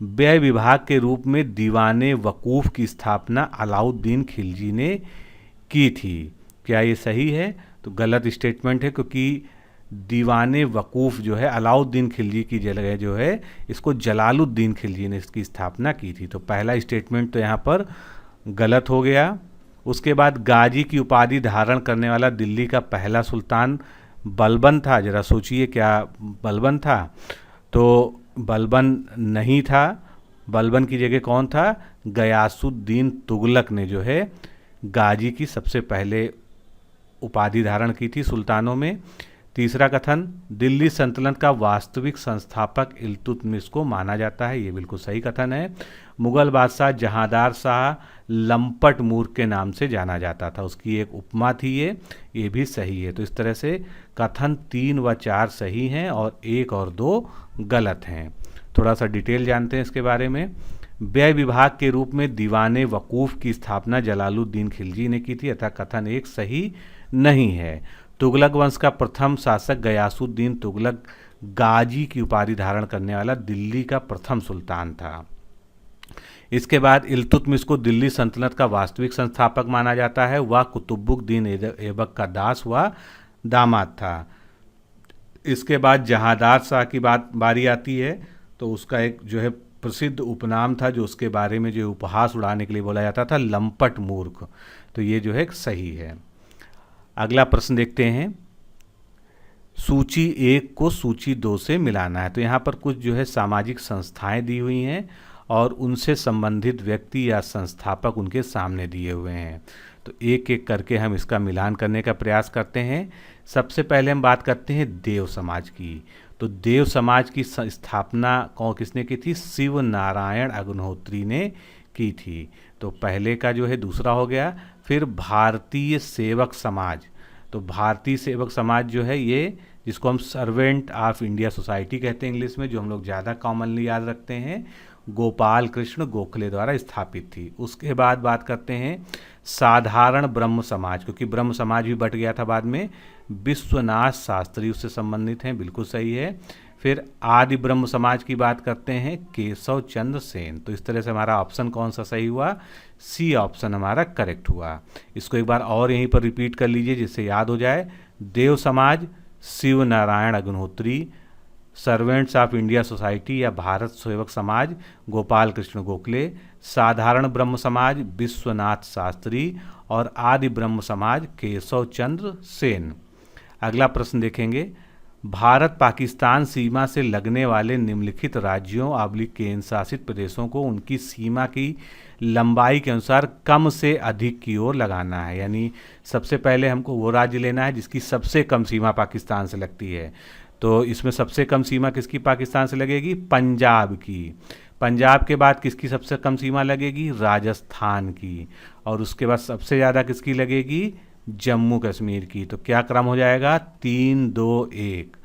व्यय विभाग के रूप में दीवाने वकूफ़ की स्थापना अलाउद्दीन खिलजी ने की थी, क्या ये सही है? तो गलत स्टेटमेंट है, क्योंकि दीवाने वकूफ़ जो है अलाउद्दीन खिलजी की जगह जो है इसको जलालुद्दीन खिलजी ने इसकी स्थापना की थी। तो पहला स्टेटमेंट तो यहाँ पर गलत हो गया। उसके बाद गाजी की उपाधि धारण करने वाला दिल्ली का पहला सुल्तान बलबन था। जरा सोचिए क्या बलबन था? तो बलबन नहीं था, बलबन की जगह कौन था? गयासुद्दीन तुगलक ने जो है गाजी की सबसे पहले उपाधि धारण की थी सुल्तानों में। तीसरा कथन, दिल्ली सल्तनत का वास्तविक संस्थापक इल्तुतमिश को माना जाता है, ये बिल्कुल सही कथन है। मुगल बादशाह जहांदार शाह लंपट मूर्ख के नाम से जाना जाता था, उसकी एक उपमा थी, ये भी सही है। तो इस तरह से कथन 3 व 4 सही हैं और 1 और 2 गलत हैं। थोड़ा सा डिटेल जानते हैं इसके बारे में। व्यय विभाग के रूप में दीवाने वकूफ़ की स्थापना जलालुद्दीन खिलजी ने की थी, अतः कथन 1 सही नहीं है। तुगलक वंश का प्रथम शासक गयासुद्दीन तुगलक गाजी की उपाधि धारण करने वाला दिल्ली का प्रथम सुल्तान था। इसके बाद इल्तुतमिश को दिल्ली सल्तनत का वास्तविक संस्थापक माना जाता है। वह कुतुबुद्दीन ऐबक का दास व दामाद था। इसके बाद जहांदार शाह की बारी आती है, तो उसका एक जो है प्रसिद्ध उपनाम था जो उसके बारे में जो उपहास उड़ाने के लिए बोला जाता था, लंपट मूर्ख। तो ये जो है सही है। अगला प्रश्न देखते हैं, सूची 1 को सूची 2 से मिलाना है। तो यहाँ पर कुछ जो है सामाजिक संस्थाएं दी हुई हैं और उनसे संबंधित व्यक्ति या संस्थापक उनके सामने दिए हुए हैं। तो एक एक करके हम इसका मिलान करने का प्रयास करते हैं। सबसे पहले हम बात करते हैं देव समाज की। तो देव समाज की स्थापना किसने की थी? शिव नारायण अग्निहोत्री ने की थी। तो पहले का जो है दूसरा हो गया। फिर भारतीय सेवक समाज, तो भारतीय सेवक समाज जो है ये जिसको हम सर्वेंट ऑफ इंडिया सोसाइटी कहते हैं इंग्लिश में, जो हम लोग ज़्यादा कॉमनली याद रखते हैं, गोपाल कृष्ण गोखले द्वारा स्थापित थी। उसके बाद बात करते हैं साधारण ब्रह्म समाज, क्योंकि ब्रह्म समाज भी बट गया था बाद में, विश्वनाथ शास्त्री उससे संबंधित हैं, बिल्कुल सही है। फिर आदि ब्रह्म समाज की बात करते हैं केशव चंद्र सेन। तो इस तरह से हमारा ऑप्शन कौन सा सही हुआ? सी ऑप्शन हमारा करेक्ट हुआ। इसको एक बार और यहीं पर रिपीट कर लीजिए जिससे याद हो जाए। Dev Samaj Shiv Narayan Agnihotri, servants of India society या भारत सेवक समाज गोपाल कृष्ण गोखले, साधारण ब्रह्म समाज विश्वनाथ शास्त्री और आदि ब्रह्म समाज केशव चंद्र सेन। अगला प्रश्न देखेंगे, भारत पाकिस्तान सीमा से लगने वाले निम्नलिखित राज्यों केंद्र शासित प्रदेशों को उनकी सीमा की लंबाई के अनुसार कम से अधिक की ओर लगाना है। यानी सबसे पहले हमको वो राज्य लेना है जिसकी सबसे कम सीमा पाकिस्तान से लगती है। तो इसमें सबसे कम सीमा किसकी पाकिस्तान से लगेगी? पंजाब की। पंजाब के बाद किसकी सबसे कम सीमा लगेगी? राजस्थान की। और उसके बाद सबसे ज़्यादा किसकी लगेगी? जम्मू कश्मीर की। तो क्या क्रम हो जाएगा? 3, 2, 1।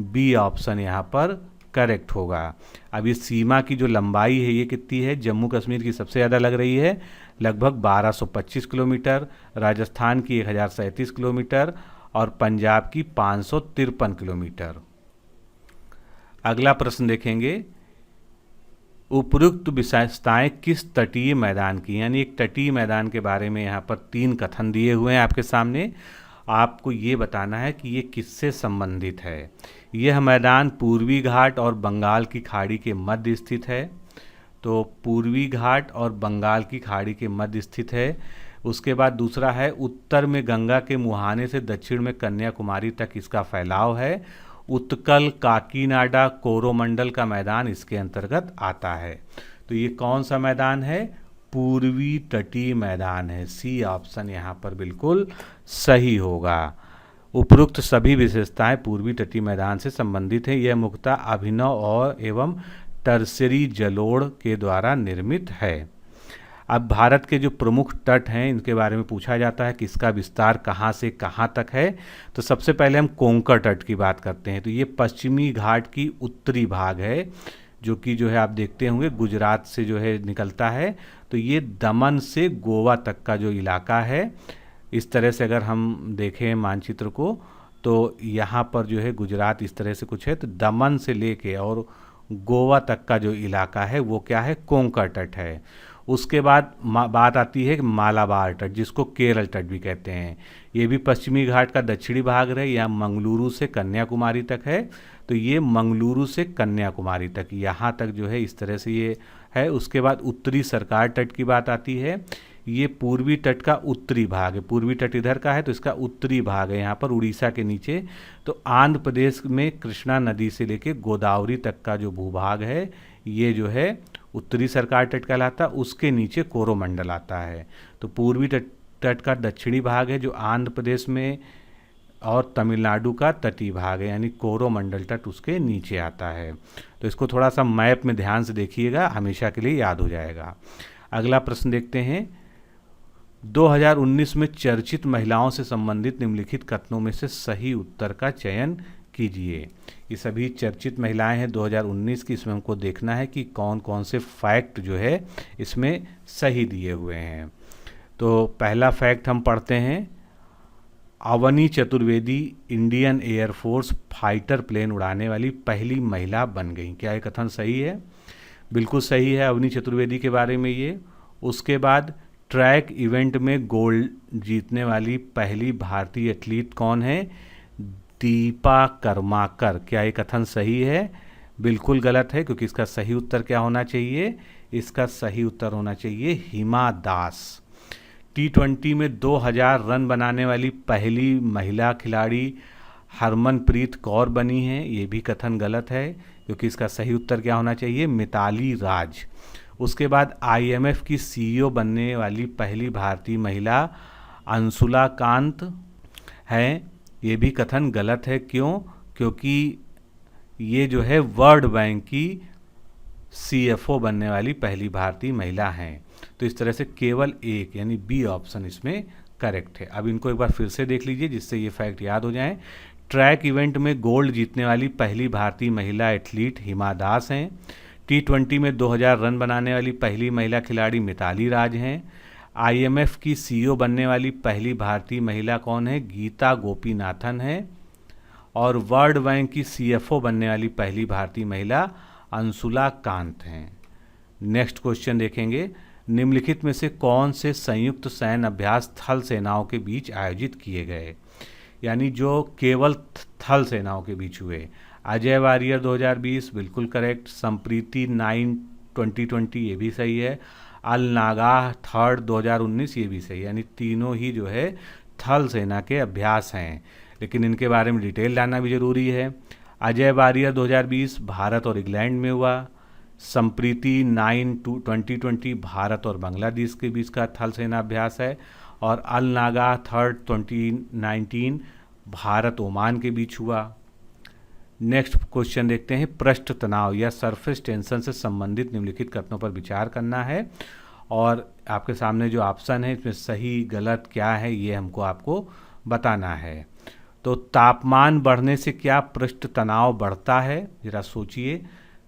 बी ऑप्शन यहाँ पर करेक्ट होगा। अब ये सीमा की जो लंबाई है ये कितनी है? जम्मू कश्मीर की सबसे ज़्यादा लग रही है, लगभग 1225 किलोमीटर, राजस्थान की 1037 किलोमीटर और पंजाब की 553 किलोमीटर। अगला प्रश्न देखेंगे, उपयुक्त विशेषताएं किस तटीय मैदान की? यानी एक तटीय मैदान के बारे में यहाँ पर 3 कथन दिए हुए हैं आपके सामने। आपको ये बताना है कि ये किससे संबंधित है। यह मैदान पूर्वी घाट और बंगाल की खाड़ी के मध्य स्थित है। तो पूर्वी घाट और बंगाल की खाड़ी के मध्य स्थित है। उसके बाद दूसरा है उत्तर में गंगा के मुहाने से दक्षिण में कन्याकुमारी तक इसका फैलाव है। उत्कल, काकीनाडा, कोरोमंडल का मैदान इसके अंतर्गत आता है। तो ये कौन सा मैदान है? पूर्वी तटीय मैदान है। सी ऑप्शन यहाँ पर बिल्कुल सही होगा। उपरोक्त सभी विशेषताएं पूर्वी तटीय मैदान से संबंधित हैं। यह मुख्यतः अभिनव और एवं टर्सरी जलोढ़ के द्वारा निर्मित है। अब भारत के जो प्रमुख तट हैं इनके बारे में पूछा जाता है कि इसका विस्तार कहाँ से कहाँ तक है। तो सबसे पहले हम कोंकण तट की बात करते हैं। तो ये पश्चिमी घाट की उत्तरी भाग है, जो कि जो है आप देखते होंगे गुजरात से जो है निकलता है। तो ये दमन से गोवा तक का जो इलाका है, इस तरह से अगर हम देखें मानचित्र को तो यहाँ पर जो है गुजरात इस तरह से कुछ है। तो दमन से लेके और गोवा तक का जो इलाका है वो क्या है? कोंकण तट है। उसके बाद बात आती है मालाबार तट, जिसको केरल तट भी कहते हैं। ये भी पश्चिमी घाट का दक्षिणी भाग है। यह मंगलुरु से कन्याकुमारी तक है। तो ये मंगलुरु से कन्याकुमारी तक, यहाँ तक जो है इस तरह से ये है। उसके बाद उत्तरी सरकार तट की बात आती है। ये पूर्वी तट का उत्तरी भाग है। पूर्वी तट इधर का है तो इसका उत्तरी भाग है यहाँ पर उड़ीसा के नीचे। तो आंध्र प्रदेश में कृष्णा नदी से लेके गोदावरी तक का जो भूभाग है ये जो है उत्तरी सरकार तट कहलाता है। उसके नीचे कोरोमंडल आता है। तो पूर्वी तट का दक्षिणी भाग है जो आंध्र प्रदेश में और तमिलनाडु का तटीय भाग है, यानी कोरोमंडल तट उसके नीचे आता है। तो इसको थोड़ा सा मैप में ध्यान से देखिएगा, हमेशा के लिए याद हो जाएगा। अगला प्रश्न देखते हैं। 2019 में चर्चित महिलाओं से संबंधित निम्नलिखित कथनों में से सही उत्तर का चयन कीजिए। ये सभी चर्चित महिलाएं हैं 2019 की। इसमें हमको देखना है कि कौन कौन से फैक्ट जो है इसमें सही दिए हुए हैं। तो पहला फैक्ट हम पढ़ते हैं। Avani Chaturvedi Indian air force fighter plane उड़ाने वाली पहली महिला बन गई। क्या ये कथन सही है? बिल्कुल सही है अवनी चतुर्वेदी के बारे में ये। उसके बाद ट्रैक इवेंट में गोल्ड जीतने वाली पहली भारतीय एथलीट कौन है? दीपा कर्माकर। क्या ये कथन सही है? बिल्कुल गलत है, क्योंकि इसका सही उत्तर क्या होना चाहिए? इसका सही उत्तर होना चाहिए हिमा दास। T20 में 2000 रन बनाने वाली पहली महिला खिलाड़ी हरमनप्रीत कौर बनी है। ये भी कथन गलत है, क्योंकि इसका सही उत्तर क्या होना चाहिए? मिताली राज। उसके बाद IMF की CEO बनने वाली पहली भारतीय महिला अंशुला कांत हैं। ये भी कथन गलत है। क्यों? क्योंकि ये जो है वर्ल्ड बैंक की CFO बनने वाली पहली भारतीय महिला हैं। तो इस तरह से केवल एक, यानी बी ऑप्शन इसमें करेक्ट है। अब इनको एक बार फिर से देख लीजिए जिससे ये फैक्ट याद हो जाएं। ट्रैक इवेंट में गोल्ड जीतने वाली पहली भारतीय महिला एथलीट हिमा दास हैं। T20 में 2000 रन बनाने वाली पहली महिला खिलाड़ी मिताली राज हैं। IMF की CEO बनने वाली पहली भारतीय महिला कौन है? गीता गोपीनाथन है। और वर्ल्ड बैंक की CFO बनने वाली पहली भारतीय महिला अंशुला कांत हैं। नेक्स्ट क्वेश्चन देखेंगे। निम्नलिखित में से कौन से संयुक्त सैन्य अभ्यास थल सेनाओं के बीच आयोजित किए गए? यानी जो केवल थल सेनाओं के बीच हुए। अजय वारियर 2020 बिल्कुल करेक्ट। संप्रीति 9 2020 ये भी सही है। अल नागाह 3rd 2019 ये भी सही है। यानी तीनों ही जो है थल सेना के अभ्यास हैं, लेकिन इनके बारे में डिटेल जानना भी जरूरी है। अजय वारियर 2020 भारत और इंग्लैंड में हुआ। संप्रीति 9 2020 भारत और बांग्लादेश के बीच का थल सेना अभ्यास है। और अल नागाह 3rd 2019 भारत ओमान के बीच हुआ। नेक्स्ट क्वेश्चन देखते हैं। पृष्ठ तनाव या सरफेस टेंशन से संबंधित निम्नलिखित कथनों पर विचार करना है, और आपके सामने जो ऑप्शन है इसमें सही गलत क्या है ये हमको आपको बताना है। तो तापमान बढ़ने से क्या पृष्ठ तनाव बढ़ता है? जरा सोचिए,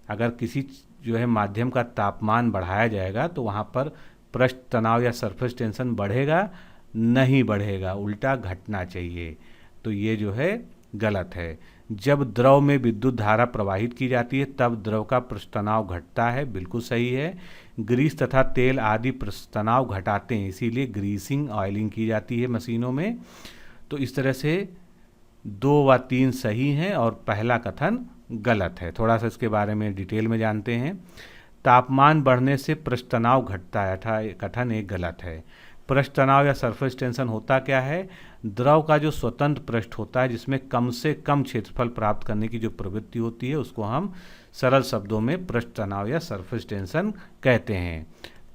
अगर किसी जो है माध्यम का तापमान बढ़ाया जाएगा तो वहाँ पर पृष्ठ तनाव या सरफेस टेंशन बढ़ेगा? नहीं बढ़ेगा, उल्टा घटना चाहिए। तो ये जो है गलत है। जब द्रव में विद्युत धारा प्रवाहित की जाती है तब द्रव का पृष्ठ तनाव घटता है। बिल्कुल सही है। ग्रीस तथा तेल आदि पृष्ठ तनाव घटाते हैं, इसीलिए ग्रीसिंग ऑयलिंग की जाती है मशीनों में। तो इस तरह से 2 व 3 सही हैं और पहला कथन गलत है। थोड़ा सा इसके बारे में डिटेल में जानते हैं। तापमान बढ़ने से पृष्ठ तनाव घटता है, कथन एक गलत है। पृष्ठ तनाव या सरफेस टेंशन होता क्या है? द्रव का जो स्वतंत्र पृष्ठ होता है जिसमें कम से कम क्षेत्रफल प्राप्त करने की जो प्रवृत्ति होती है उसको हम सरल शब्दों में पृष्ठ तनाव या सरफेस टेंशन कहते हैं।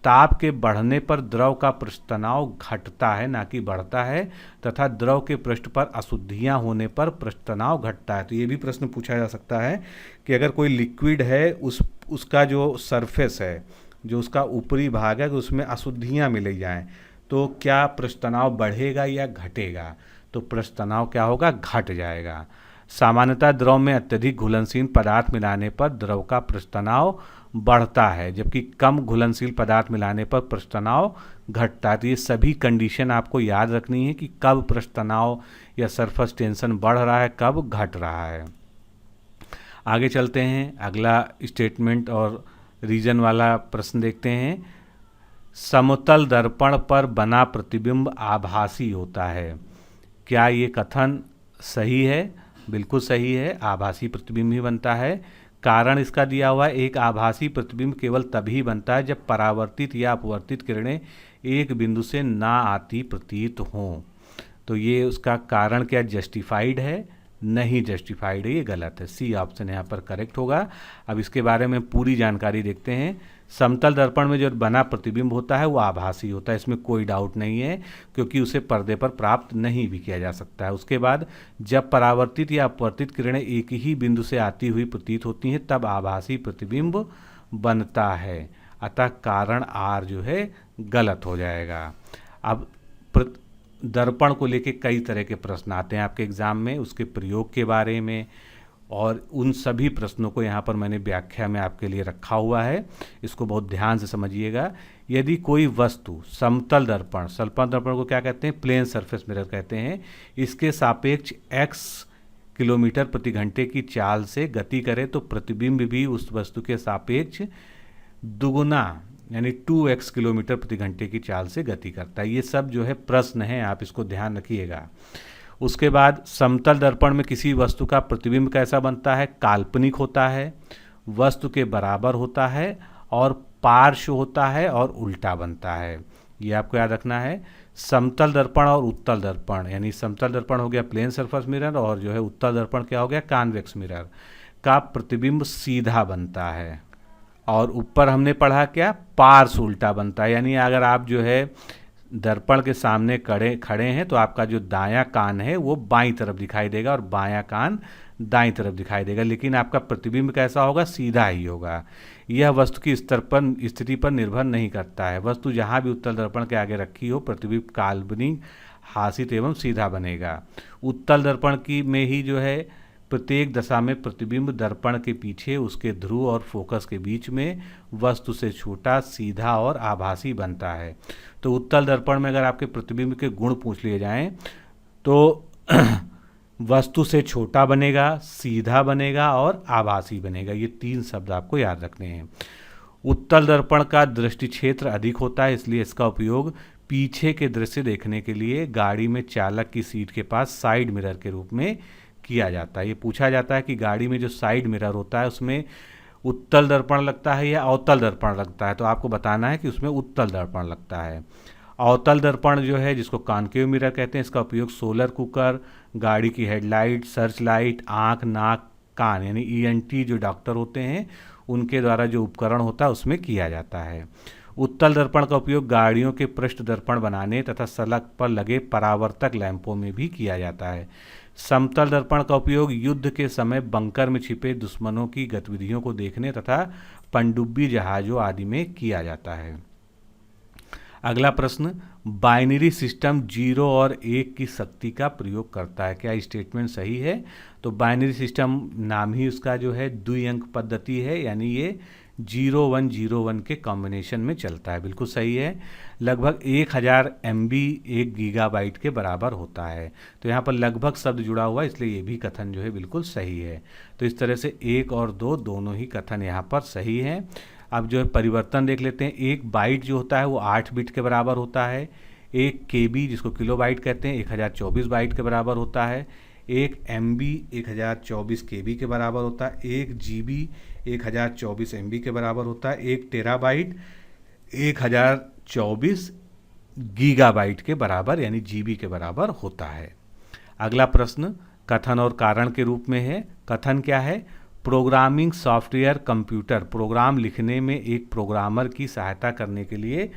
ताप के बढ़ने पर द्रव का पृष्ठ तनाव घटता है, ना कि बढ़ता है, तथा द्रव के पृष्ठ पर अशुद्धियां होने पर पृष्ठ तनाव घटता है। तो ये भी प्रश्न पूछा जा सकता है कि अगर कोई लिक्विड है उसका जो सरफेस है, जो उसका ऊपरी भाग है, उसमें अशुद्धियां मिली जाएं तो क्या पृष्ठ तनाव बढ़ेगा या घटेगा? तो पृष्ठ तनाव क्या होगा? घट जाएगा। सामान्यतः द्रव में अत्यधिक घुलनशील पदार्थ मिलाने पर द्रव का पृष्ठ तनाव बढ़ता है, जबकि कम घुलनशील पदार्थ मिलाने पर पृष्ठ तनाव घटता है। तो ये सभी कंडीशन आपको याद रखनी है कि कब पृष्ठ तनाव या सरफेस टेंशन बढ़ रहा है, कब घट रहा है। आगे चलते हैं, अगला स्टेटमेंट और रीजन वाला प्रश्न देखते हैं। समतल दर्पण पर बना प्रतिबिंब आभासी होता है। क्या ये कथन सही है? बिल्कुल सही है, आभासी प्रतिबिंब ही बनता है। कारण इसका दिया हुआ है, एक आभासी प्रतिबिंब केवल तभी बनता है जब परावर्तित या अपवर्तित किरणें एक बिंदु से ना आती प्रतीत हों। तो ये उसका कारण क्या जस्टिफाइड है? नहीं जस्टिफाइड है, ये गलत है। सी ऑप्शन यहाँ पर करेक्ट होगा। अब इसके बारे में पूरी जानकारी देखते हैं। समतल दर्पण में जो बना प्रतिबिंब होता है वो आभासी होता है, इसमें कोई डाउट नहीं है, क्योंकि उसे पर्दे पर प्राप्त नहीं भी किया जा सकता है। उसके बाद जब परावर्तित या अपवर्तित किरणें एक ही बिंदु से आती हुई प्रतीत होती हैं तब आभासी प्रतिबिंब बनता है। अतः कारण आर जो है गलत हो जाएगा। अब दर्पण को लेके कई तरह के प्रश्न आते हैं आपके एग्जाम में, उसके प्रयोग के बारे में, और उन सभी प्रश्नों को यहाँ पर मैंने व्याख्या में आपके लिए रखा हुआ है। इसको बहुत ध्यान से समझिएगा। यदि कोई वस्तु समतल दर्पण को क्या कहते हैं? प्लेन सरफेस मिरर कहते हैं। इसके सापेक्ष x किलोमीटर प्रति घंटे की चाल से गति करे तो प्रतिबिंब भी उस वस्तु के सापेक्ष दुगुना यानी 2x किलोमीटर प्रति घंटे की चाल से गति करता है। ये सब जो है प्रश्न है, आप इसको ध्यान रखिएगा। उसके बाद समतल दर्पण में किसी वस्तु का प्रतिबिंब कैसा बनता है? काल्पनिक होता है, वस्तु के बराबर होता है और पार्श्व होता है और उल्टा बनता है। ये आपको याद रखना है। समतल दर्पण और उत्तल दर्पण, यानी समतल दर्पण हो गया प्लेन सरफेस मिरर और जो है उत्तल दर्पण क्या हो गया? कॉन्वेक्स मिरर का प्रतिबिंब सीधा बनता है। और ऊपर हमने पढ़ा क्या? पार्श्व उल्टा बनता है, यानी अगर आप जो है दर्पण के सामने खड़े हैं तो आपका जो दायां कान है वो बाईं तरफ दिखाई देगा और बायां कान दाईं तरफ दिखाई देगा, लेकिन आपका प्रतिबिंब कैसा होगा? सीधा ही होगा। यह वस्तु की स्थिति पर निर्भर नहीं करता है। वस्तु जहां भी उत्तल दर्पण के आगे रखी हो प्रतिबिंब काल्पनिक, हासित एवं सीधा बनेगा। उत्तल दर्पण की में ही जो है प्रत्येक दशा में प्रतिबिंब दर्पण के पीछे उसके ध्रुव और फोकस के बीच में वस्तु से छोटा, सीधा और आभासी बनता है। तो उत्तल दर्पण में अगर आपके प्रतिबिंब के गुण पूछ लिए जाएं तो वस्तु से छोटा बनेगा, सीधा बनेगा और आभासी बनेगा। ये 3 शब्द आपको याद रखने हैं। उत्तल दर्पण का दृष्टि क्षेत्र अधिक होता है, इसलिए इसका उपयोग पीछे के दृश्य देखने के लिए गाड़ी में चालक की सीट के पास साइड मिरर के रूप में किया जाता है। ये पूछा जाता है कि गाड़ी में जो साइड मिरर होता है उसमें उत्तल दर्पण लगता है या अवतल दर्पण लगता है, तो आपको बताना है कि उसमें उत्तल दर्पण लगता है। अवतल दर्पण जो है जिसको कॉन्केव मिरर कहते हैं, इसका उपयोग सोलर कुकर, गाड़ी की हेडलाइट, सर्च लाइट, आँख, नाक, कान यानी ENT जो डॉक्टर होते हैं उनके द्वारा जो उपकरण होता है उसमें किया जाता है। उत्तल दर्पण का उपयोग गाड़ियों के पृष्ठ दर्पण बनाने तथा सड़क पर लगे परावर्तक लैंपों में भी किया जाता है। समतल दर्पण का उपयोग युद्ध के समय बंकर में छिपे दुश्मनों की गतिविधियों को देखने तथा पनडुब्बी जहाजों आदि में किया जाता है। अगला प्रश्न, बाइनरी सिस्टम 0 और 1 की शक्ति का प्रयोग करता है। क्या स्टेटमेंट सही है? तो बाइनरी सिस्टम नाम ही उसका जो है द्विअंक पद्धति है, यानी ये 0101 के कॉम्बिनेशन में चलता है। बिल्कुल सही है। लगभग 1000 MB 1 गीगाबाइट के बराबर होता है। तो यहाँ पर लगभग शब्द जुड़ा हुआ है, इसलिए ये भी कथन जो है बिल्कुल सही है। तो इस तरह से 1 और 2 दोनों ही कथन यहाँ पर सही है। अब जो है परिवर्तन देख लेते हैं। 1 बाइट जो होता है वो 8 बिट के बराबर होता है। 1 KB जिसको किलोबाइट कहते हैं 1024 बाइट के बराबर होता है। 1 MB 1024 KB के बराबर होता है। 1 GB 1024 MB के बराबर होता है। 1 टेराबाइट 1024 गीगाबाइट के बराबर यानी जीबी के बराबर होता है। अगला प्रश्न कथन और कारण के रूप में है। कथन क्या है? प्रोग्रामिंग सॉफ्टवेयर कंप्यूटर प्रोग्राम लिखने में एक प्रोग्रामर की सहायता करने के लिए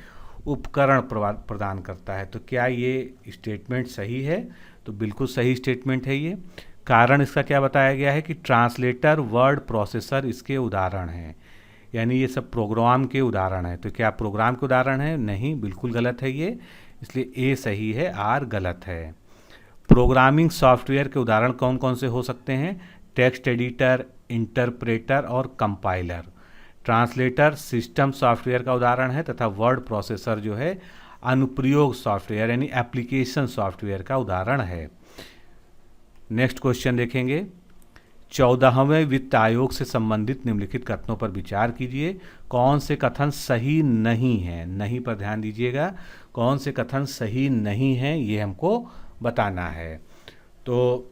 उपकरण प्रदान करता है। तो क्या ये स्टेटमेंट सही है? तो बिल्कुल सही स्टेटमेंट है ये। कारण इसका क्या बताया गया है कि ट्रांसलेटर, वर्ड प्रोसेसर इसके उदाहरण हैं, यानी ये सब प्रोग्राम के उदाहरण हैं। तो क्या प्रोग्राम के उदाहरण हैं? नहीं, बिल्कुल गलत है ये, इसलिए ए सही है, आर गलत है। प्रोग्रामिंग सॉफ्टवेयर के उदाहरण कौन कौन से हो सकते हैं? टेक्स्ट एडिटर, इंटरप्रेटर और कंपाइलर। ट्रांसलेटर सिस्टम सॉफ्टवेयर का उदाहरण है तथा वर्ड प्रोसेसर जो है अनुप्रयोग सॉफ्टवेयर यानी एप्लीकेशन सॉफ्टवेयर का उदाहरण है। नेक्स्ट क्वेश्चन देखेंगे। 14वें वित्त आयोग से संबंधित निम्नलिखित कथनों पर विचार कीजिए। कौन से कथन सही नहीं हैं? नहीं पर ध्यान दीजिएगा। कौन से कथन सही नहीं हैं ये हमको बताना है। तो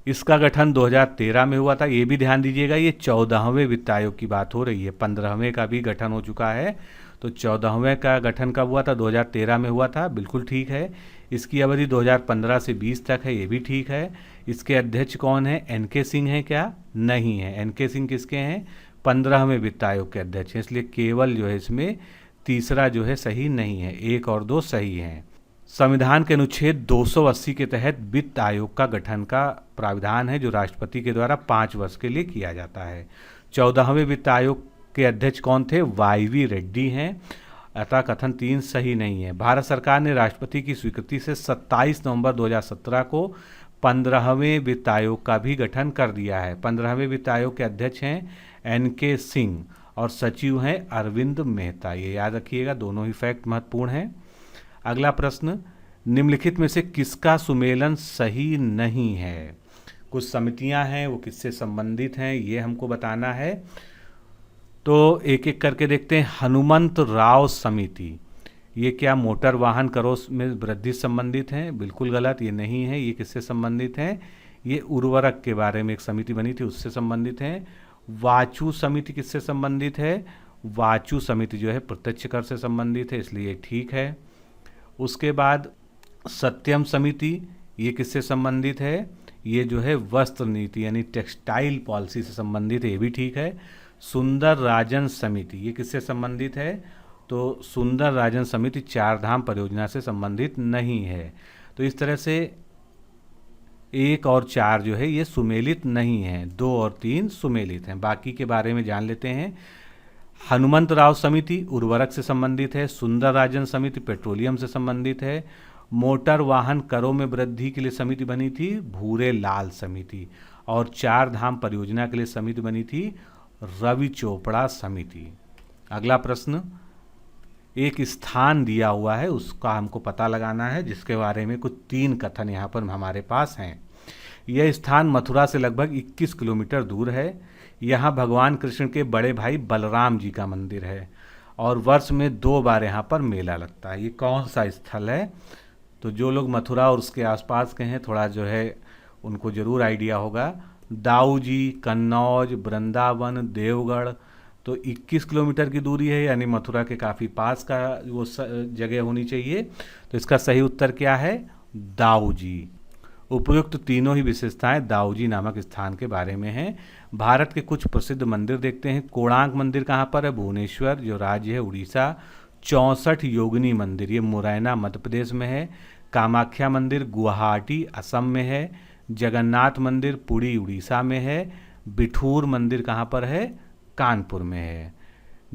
इसका गठन 2013 में हुआ था, ये भी ध्यान दीजिएगा। ये 14वें वित्त आयोग की बात हो रही है, 15वें का भी गठन हो चुका है। तो 14वें का गठन कब हुआ था? 2013 में हुआ था, बिल्कुल ठीक है। इसकी अवधि 2015 से 20 तक है, ये भी ठीक है। इसके अध्यक्ष कौन है? एनके सिंह है क्या? नहीं है। एनके सिंह किसके हैं? 15वें वित्त आयोग के अध्यक्ष हैं, इसलिए केवल जो है इसमें तीसरा जो है सही नहीं है, 1 और 2 सही हैं। संविधान के अनुच्छेद 280 के तहत वित्त आयोग का गठन का प्राविधान है जो राष्ट्रपति के द्वारा 5 वर्ष के लिए किया जाता है। 14वें वित्त आयोग के अध्यक्ष कौन थे? वाईवी रेड्डी हैं, अतः कथन 3 सही नहीं है। भारत सरकार ने राष्ट्रपति की स्वीकृति से 27 नवंबर 2017 को 15वें वित्त आयोग का भी गठन कर दिया है। 15वें वित्त आयोग के अध्यक्ष हैं एनके सिंह और सचिव हैं अरविंद मेहता। ये याद रखिएगा, दोनों ही फैक्ट महत्वपूर्ण हैं। अगला प्रश्न, निम्नलिखित में से किसका सुमेलन सही नहीं है? कुछ समितियां हैं, वो किससे संबंधित हैं ये हमको बताना है। तो एक एक करके देखते हैं। हनुमंत राव समिति, ये क्या मोटर वाहन करों में वृद्धि संबंधित है? बिल्कुल गलत, ये नहीं है। ये किससे संबंधित है? ये उर्वरक के बारे में एक समिति बनी थी, उससे संबंधित है। वाचु समिति किससे संबंधित है? वाचु समिति जो है प्रत्यक्ष कर से संबंधित है, इसलिए ठीक है। उसके बाद सत्यम समिति, ये किससे संबंधित है? ये जो है वस्त्र नीति यानी टेक्सटाइल पॉलिसी से संबंधित है, ये भी ठीक है। सुंदर राजन समिति, ये किससे संबंधित है? तो सुंदर राजन समिति 4 धाम परियोजना से संबंधित नहीं है। तो इस तरह से 1 और 4 जो है ये सुमेलित नहीं है, 2 और 3 सुमेलित हैं। बाकी के बारे में जान लेते हैं। हनुमंत राव समिति उर्वरक से संबंधित है। सुंदर राजन समिति पेट्रोलियम से संबंधित है। मोटर वाहन करों में वृद्धि के लिए समिति बनी थी भूरे लाल समिति, और 4 धाम परियोजना के लिए समिति बनी थी रवि चोपड़ा समिति। अगला प्रश्न, एक स्थान दिया हुआ है, उसका हमको पता लगाना है, जिसके बारे में कुछ 3 कथन यहाँ पर हमारे पास हैं। यह स्थान मथुरा से लगभग 21 किलोमीटर दूर है। यहाँ भगवान कृष्ण के बड़े भाई बलराम जी का मंदिर है और वर्ष में 2 बार यहाँ पर मेला लगता है। ये कौन सा स्थल है? तो जो लोग मथुरा और उसके आसपास के हैं, थोड़ा जो है उनको ज़रूर आइडिया होगा। दाऊ जी, कन्नौज, वृंदावन, देवगढ़। तो 21 किलोमीटर की दूरी है, यानी मथुरा के काफ़ी पास का वो जगह होनी चाहिए। तो इसका सही उत्तर क्या है? दाऊ जी। उपयुक्त तीनों ही विशेषताएं दाऊजी नामक स्थान के बारे में हैं। भारत के कुछ प्रसिद्ध मंदिर देखते हैं। कोणार्क मंदिर कहाँ पर है? भुवनेश्वर जो राज्य है उड़ीसा। 64 योगिनी मंदिर, ये मुरैना मध्य प्रदेश में है। कामाख्या मंदिर गुवाहाटी असम में है। जगन्नाथ मंदिर पुरी उड़ीसा में है। बिठूर मंदिर कहाँ पर है? कानपुर में है।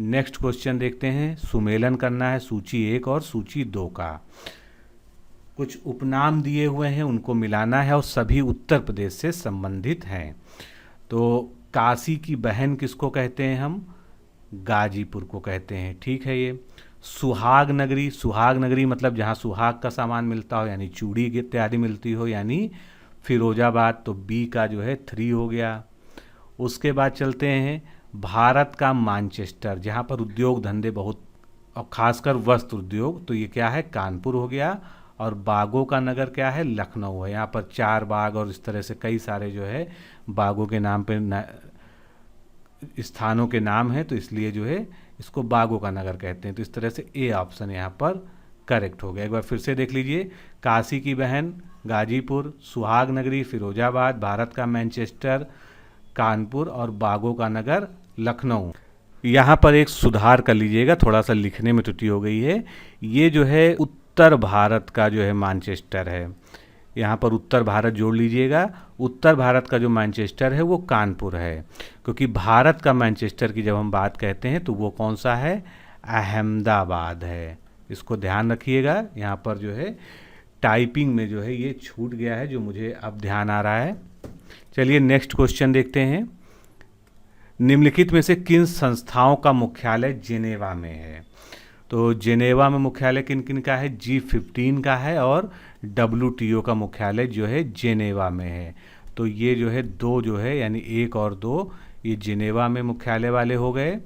नेक्स्ट क्वेश्चन देखते हैं। सुमेलन करना है सूची 1 और सूची 2 का। कुछ उपनाम दिए हुए हैं, उनको मिलाना है और सभी उत्तर प्रदेश से संबंधित हैं। तो काशी की बहन किसको कहते हैं हम? गाजीपुर को कहते हैं, ठीक है। ये सुहाग नगरी, सुहाग नगरी मतलब जहाँ सुहाग का सामान मिलता हो, यानी चूड़ी इत्यादि मिलती हो, यानी फिरोजाबाद। तो बी का जो है 3 हो गया। उसके बाद चलते हैं भारत का मानचेस्टर, जहाँ पर उद्योग धंधे बहुत और खासकर वस्त्र उद्योग, तो ये क्या है? कानपुर हो गया। और बागों का नगर क्या है? लखनऊ है। यहाँ पर 4 बाग और इस तरह से कई सारे जो है बागों के नाम पे स्थानों के नाम हैं, तो इसलिए जो है इसको बागों का नगर कहते हैं। तो इस तरह से ए ऑप्शन यहाँ पर करेक्ट हो गया। एक बार फिर से देख लीजिए, काशी की बहन गाजीपुर, सुहाग नगरी फिरोजाबाद, भारत का मैनचेस्टर कानपुर और बागों का नगर लखनऊ। यहाँ पर एक सुधार कर लीजिएगा, थोड़ा सा लिखने में त्रुटि हो गई है। ये जो है उत्तर भारत का जो है मैनचेस्टर है, यहाँ पर उत्तर भारत जोड़ लीजिएगा। उत्तर भारत का जो मैनचेस्टर है वो कानपुर है, क्योंकि भारत का मैनचेस्टर की जब हम बात कहते हैं तो वो कौन सा है, अहमदाबाद है। इसको ध्यान रखिएगा, यहाँ पर जो है टाइपिंग में जो है ये छूट गया है, जो मुझे अब ध्यान आ रहा है। चलिए नेक्स्ट क्वेश्चन देखते हैं। निम्नलिखित में से किन संस्थाओं का मुख्यालय जेनेवा में है? तो जेनेवा में मुख्यालय किन किन का है, G15 का है और WTO का मुख्यालय जो है जेनेवा में है। तो ये जो है दो जो है यानी 1 और 2 ये जेनेवा में मुख्यालय वाले हो गए।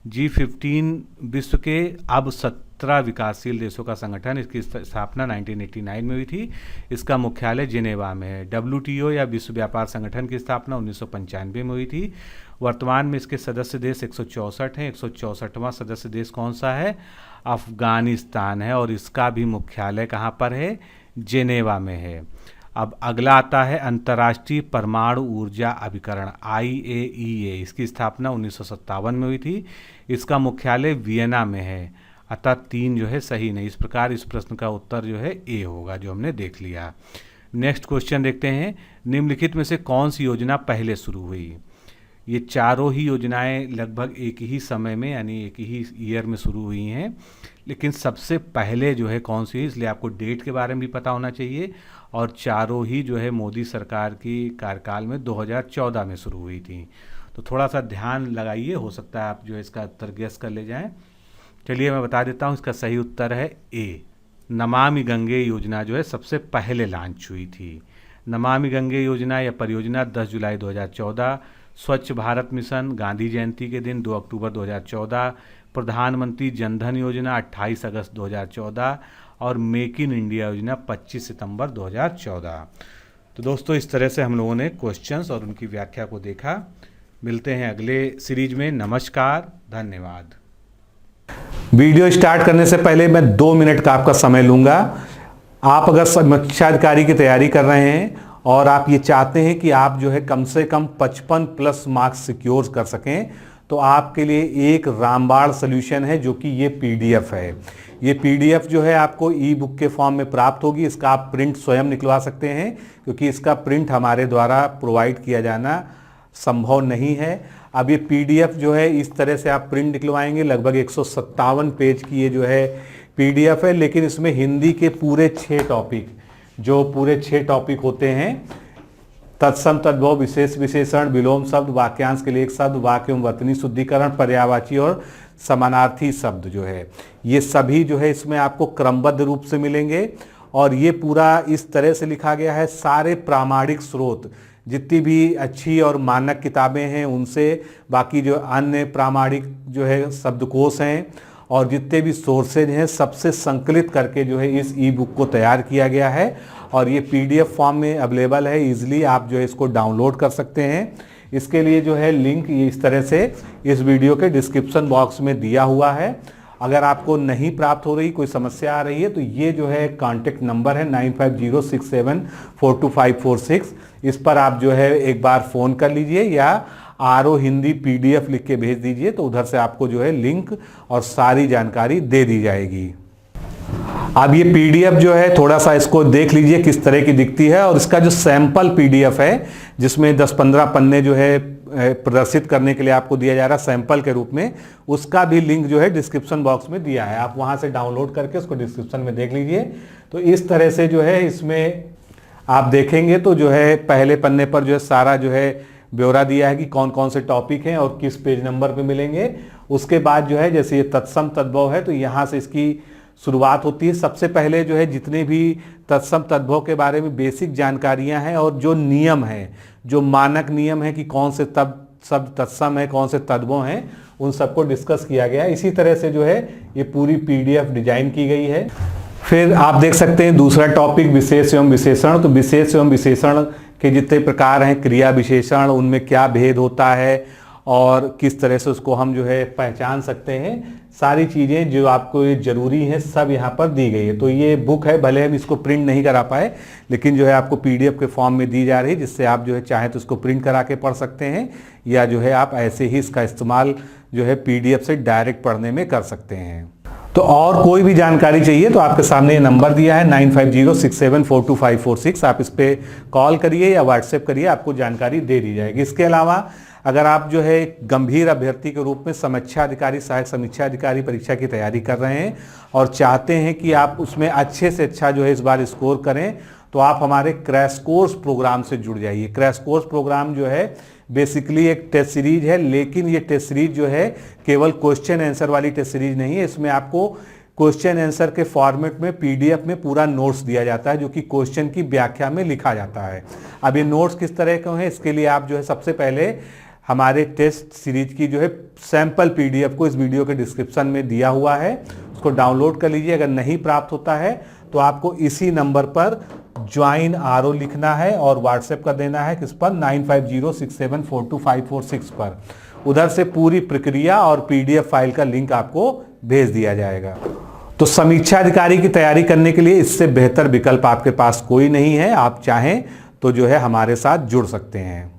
G15 विश्व के अब 17 विकासशील देशों का संगठन, इसकी स्थापना 1989 में हुई थी। इसका मुख्यालय जेनेवा में है। WTO या विश्व व्यापार संगठन की स्थापना 1995 में हुई थी। वर्तमान में इसके सदस्य देश 164 हैं। 164वां सदस्य देश कौन सा है, अफगानिस्तान है, और इसका भी मुख्यालय कहाँ पर है, जेनेवा में है। अब अगला आता है अंतर्राष्ट्रीय परमाणु ऊर्जा अभिकरण IAEA। इसकी स्थापना 1957 में हुई थी। इसका मुख्यालय वियना में है। अतः 3 जो है सही नहीं। इस प्रकार इस प्रश्न का उत्तर जो है A होगा, जो हमने देख लिया। नेक्स्ट क्वेश्चन देखते हैं। निम्नलिखित में से कौन सी योजना पहले शुरू हुई? ये चारों ही योजनाएं लगभग एक ही समय में यानी एक ही ईयर में शुरू हुई हैं, लेकिन सबसे पहले जो है कौन सी है, इसलिए आपको डेट के बारे में भी पता होना चाहिए। और चारों ही जो है मोदी सरकार की कार्यकाल में 2014 में शुरू हुई थी। तो थोड़ा सा ध्यान लगाइए, हो सकता है आप जो है इसका उत्तर गेस कर ले जाएं। चलिए मैं बता देता हूँ, इसका सही उत्तर है A। नमामि गंगे योजना जो है सबसे पहले लॉन्च हुई थी। नमामि गंगे योजना या परियोजना 10 जुलाई 2014। स्वच्छ भारत मिशन गांधी जयंती के दिन 2 अक्टूबर 2014। प्रधानमंत्री जनधन योजना 28 अगस्त 2014 और मेक इन इंडिया योजना 25 सितंबर 2014। तो दोस्तों इस तरह से हम लोगों ने क्वेश्चंस और उनकी व्याख्या को देखा। मिलते हैं अगले सीरीज में। नमस्कार, धन्यवाद। वीडियो स्टार्ट करने से पहले मैं 2 मिनट का आपका समय लूंगा। आप अगर समीक्षा अधिकारी की तैयारी कर रहे हैं और आप ये चाहते हैं कि आप जो है कम से कम 55+ मार्क्स सिक्योर कर सकें, तो आपके लिए एक रामबाण सॉल्यूशन है, जो कि ये PDF है। ये PDF जो है आपको ई-बुक के फॉर्म में प्राप्त होगी। इसका आप प्रिंट स्वयं निकलवा सकते हैं, क्योंकि इसका प्रिंट हमारे द्वारा प्रोवाइड किया जाना संभव नहीं है। अब ये PDF जो है इस तरह से आप प्रिंट निकलवाएंगे। लगभग 157 पेज की ये जो है PDF है, लेकिन इसमें हिंदी के पूरे 6 टॉपिक, जो पूरे 6 टॉपिक होते हैं, तत्सम तद्भव, विशेष विशेषण, विलोम शब्द, वाक्यांश के लिए एक शब्द, वाक्य एवं वचनी शुद्धिकरण, पर्यायवाची और समानार्थी शब्द जो है, ये सभी जो है इसमें आपको क्रमबद्ध रूप से मिलेंगे। और ये पूरा इस तरह से लिखा गया है, सारे प्रामाणिक स्रोत, जितनी भी अच्छी और मानक किताबें हैं उनसे, बाकी जो अन्य प्रामाणिक जो है शब्दकोश हैं और जितने भी सोर्सेज हैं, सबसे संकलित करके जो है इस ई-बुक को तैयार किया गया है। और ये PDF फॉर्म में अवेलेबल है। ईजिली आप जो है इसको डाउनलोड कर सकते हैं। इसके लिए जो है लिंक इस तरह से इस वीडियो के डिस्क्रिप्शन बॉक्स में दिया हुआ है। अगर आपको नहीं प्राप्त हो रही, कोई समस्या आ रही है, तो ये जो है कॉन्टेक्ट नंबर है 9506742546। इस पर आप जो है एक बार फ़ोन कर लीजिए या RO हिंदी PDF लिख के भेज दीजिए, तो उधर से आपको जो है लिंक और सारी जानकारी दे दी जाएगी। अब ये PDF जो है थोड़ा सा इसको देख लीजिए किस तरह की दिखती है। और इसका जो सैंपल PDF है, जिसमें 10-15 पन्ने जो है प्रदर्शित करने के लिए आपको दिया जा रहा है सैंपल के रूप में, उसका भी लिंक जो है डिस्क्रिप्शन बॉक्स में दिया है। आप वहां से डाउनलोड करके उसको डिस्क्रिप्शन में देख लीजिए। तो इस तरह से जो है इसमें आप देखेंगे तो जो है पहले पन्ने पर जो है सारा जो है ब्यौरा दिया है कि कौन कौन से टॉपिक हैं और किस पेज नंबर पे मिलेंगे। उसके बाद जो है जैसे ये तत्सम तद्भव है, तो यहाँ से इसकी शुरुआत होती है। सबसे पहले जो है जितने भी तत्सम तद्भव के बारे में बेसिक जानकारियां हैं और जो नियम हैं, जो मानक नियम है कि कौन से शब्द तत्सम है, कौन से तद्भव हैं, उन सबको डिस्कस किया गया है। इसी तरह से जो है ये पूरी PDF डिजाइन की गई है। फिर आप देख सकते हैं दूसरा टॉपिक विशेष एवं विशेषण। तो विशेष एवं विशेषण के जितने प्रकार हैं, क्रिया विशेषण, उनमें क्या भेद होता है और किस तरह से उसको हम जो है पहचान सकते हैं, सारी चीज़ें जो आपको ये ज़रूरी हैं सब यहाँ पर दी गई है। तो ये बुक है, भले हम इसको प्रिंट नहीं करा पाए, लेकिन जो है आपको PDF के फॉर्म में दी जा रही है, जिससे आप जो है चाहें तो इसको प्रिंट करा के पढ़ सकते हैं, या जो है आप ऐसे ही इसका इस्तेमाल जो है PDF से डायरेक्ट पढ़ने में कर सकते हैं। तो और कोई भी जानकारी चाहिए तो आपके सामने ये नंबर दिया है 9506742546, आप इस पर कॉल करिए या व्हाट्सएप करिए, आपको जानकारी दे दी जाएगी। इसके अलावा अगर आप जो है एक गंभीर अभ्यर्थी के रूप में समीक्षा अधिकारी, सहायक समीक्षा अधिकारी परीक्षा की तैयारी कर रहे हैं और चाहते हैं कि आप उसमें अच्छे से अच्छा जो है इस बार स्कोर करें, तो आप हमारे क्रैश कोर्स प्रोग्राम से जुड़ जाइए। क्रैश कोर्स प्रोग्राम जो है बेसिकली एक टेस्ट सीरीज है, लेकिन ये टेस्ट सीरीज जो है केवल क्वेश्चन आंसर वाली टेस्ट सीरीज नहीं है। इसमें आपको क्वेश्चन आंसर के फॉर्मेट में PDF में पूरा नोट्स दिया जाता है, जो कि क्वेश्चन की व्याख्या में लिखा जाता है। अब ये नोट्स किस तरह के हैं, इसके लिए आप जो है सबसे पहले हमारे टेस्ट सीरीज की जो है सैंपल PDF को इस वीडियो के डिस्क्रिप्शन में दिया हुआ है, उसको डाउनलोड कर लीजिए। अगर नहीं प्राप्त होता है तो आपको इसी नंबर पर ज्वाइन RO लिखना है और व्हाट्सएप कर देना है किस पर, 9506742546 पर। उधर से पूरी प्रक्रिया और PDF फाइल का लिंक आपको भेज दिया जाएगा। तो समीक्षा अधिकारी की तैयारी करने के लिए इससे बेहतर विकल्प आपके पास कोई नहीं है। आप चाहें तो जो है हमारे साथ जुड़ सकते हैं।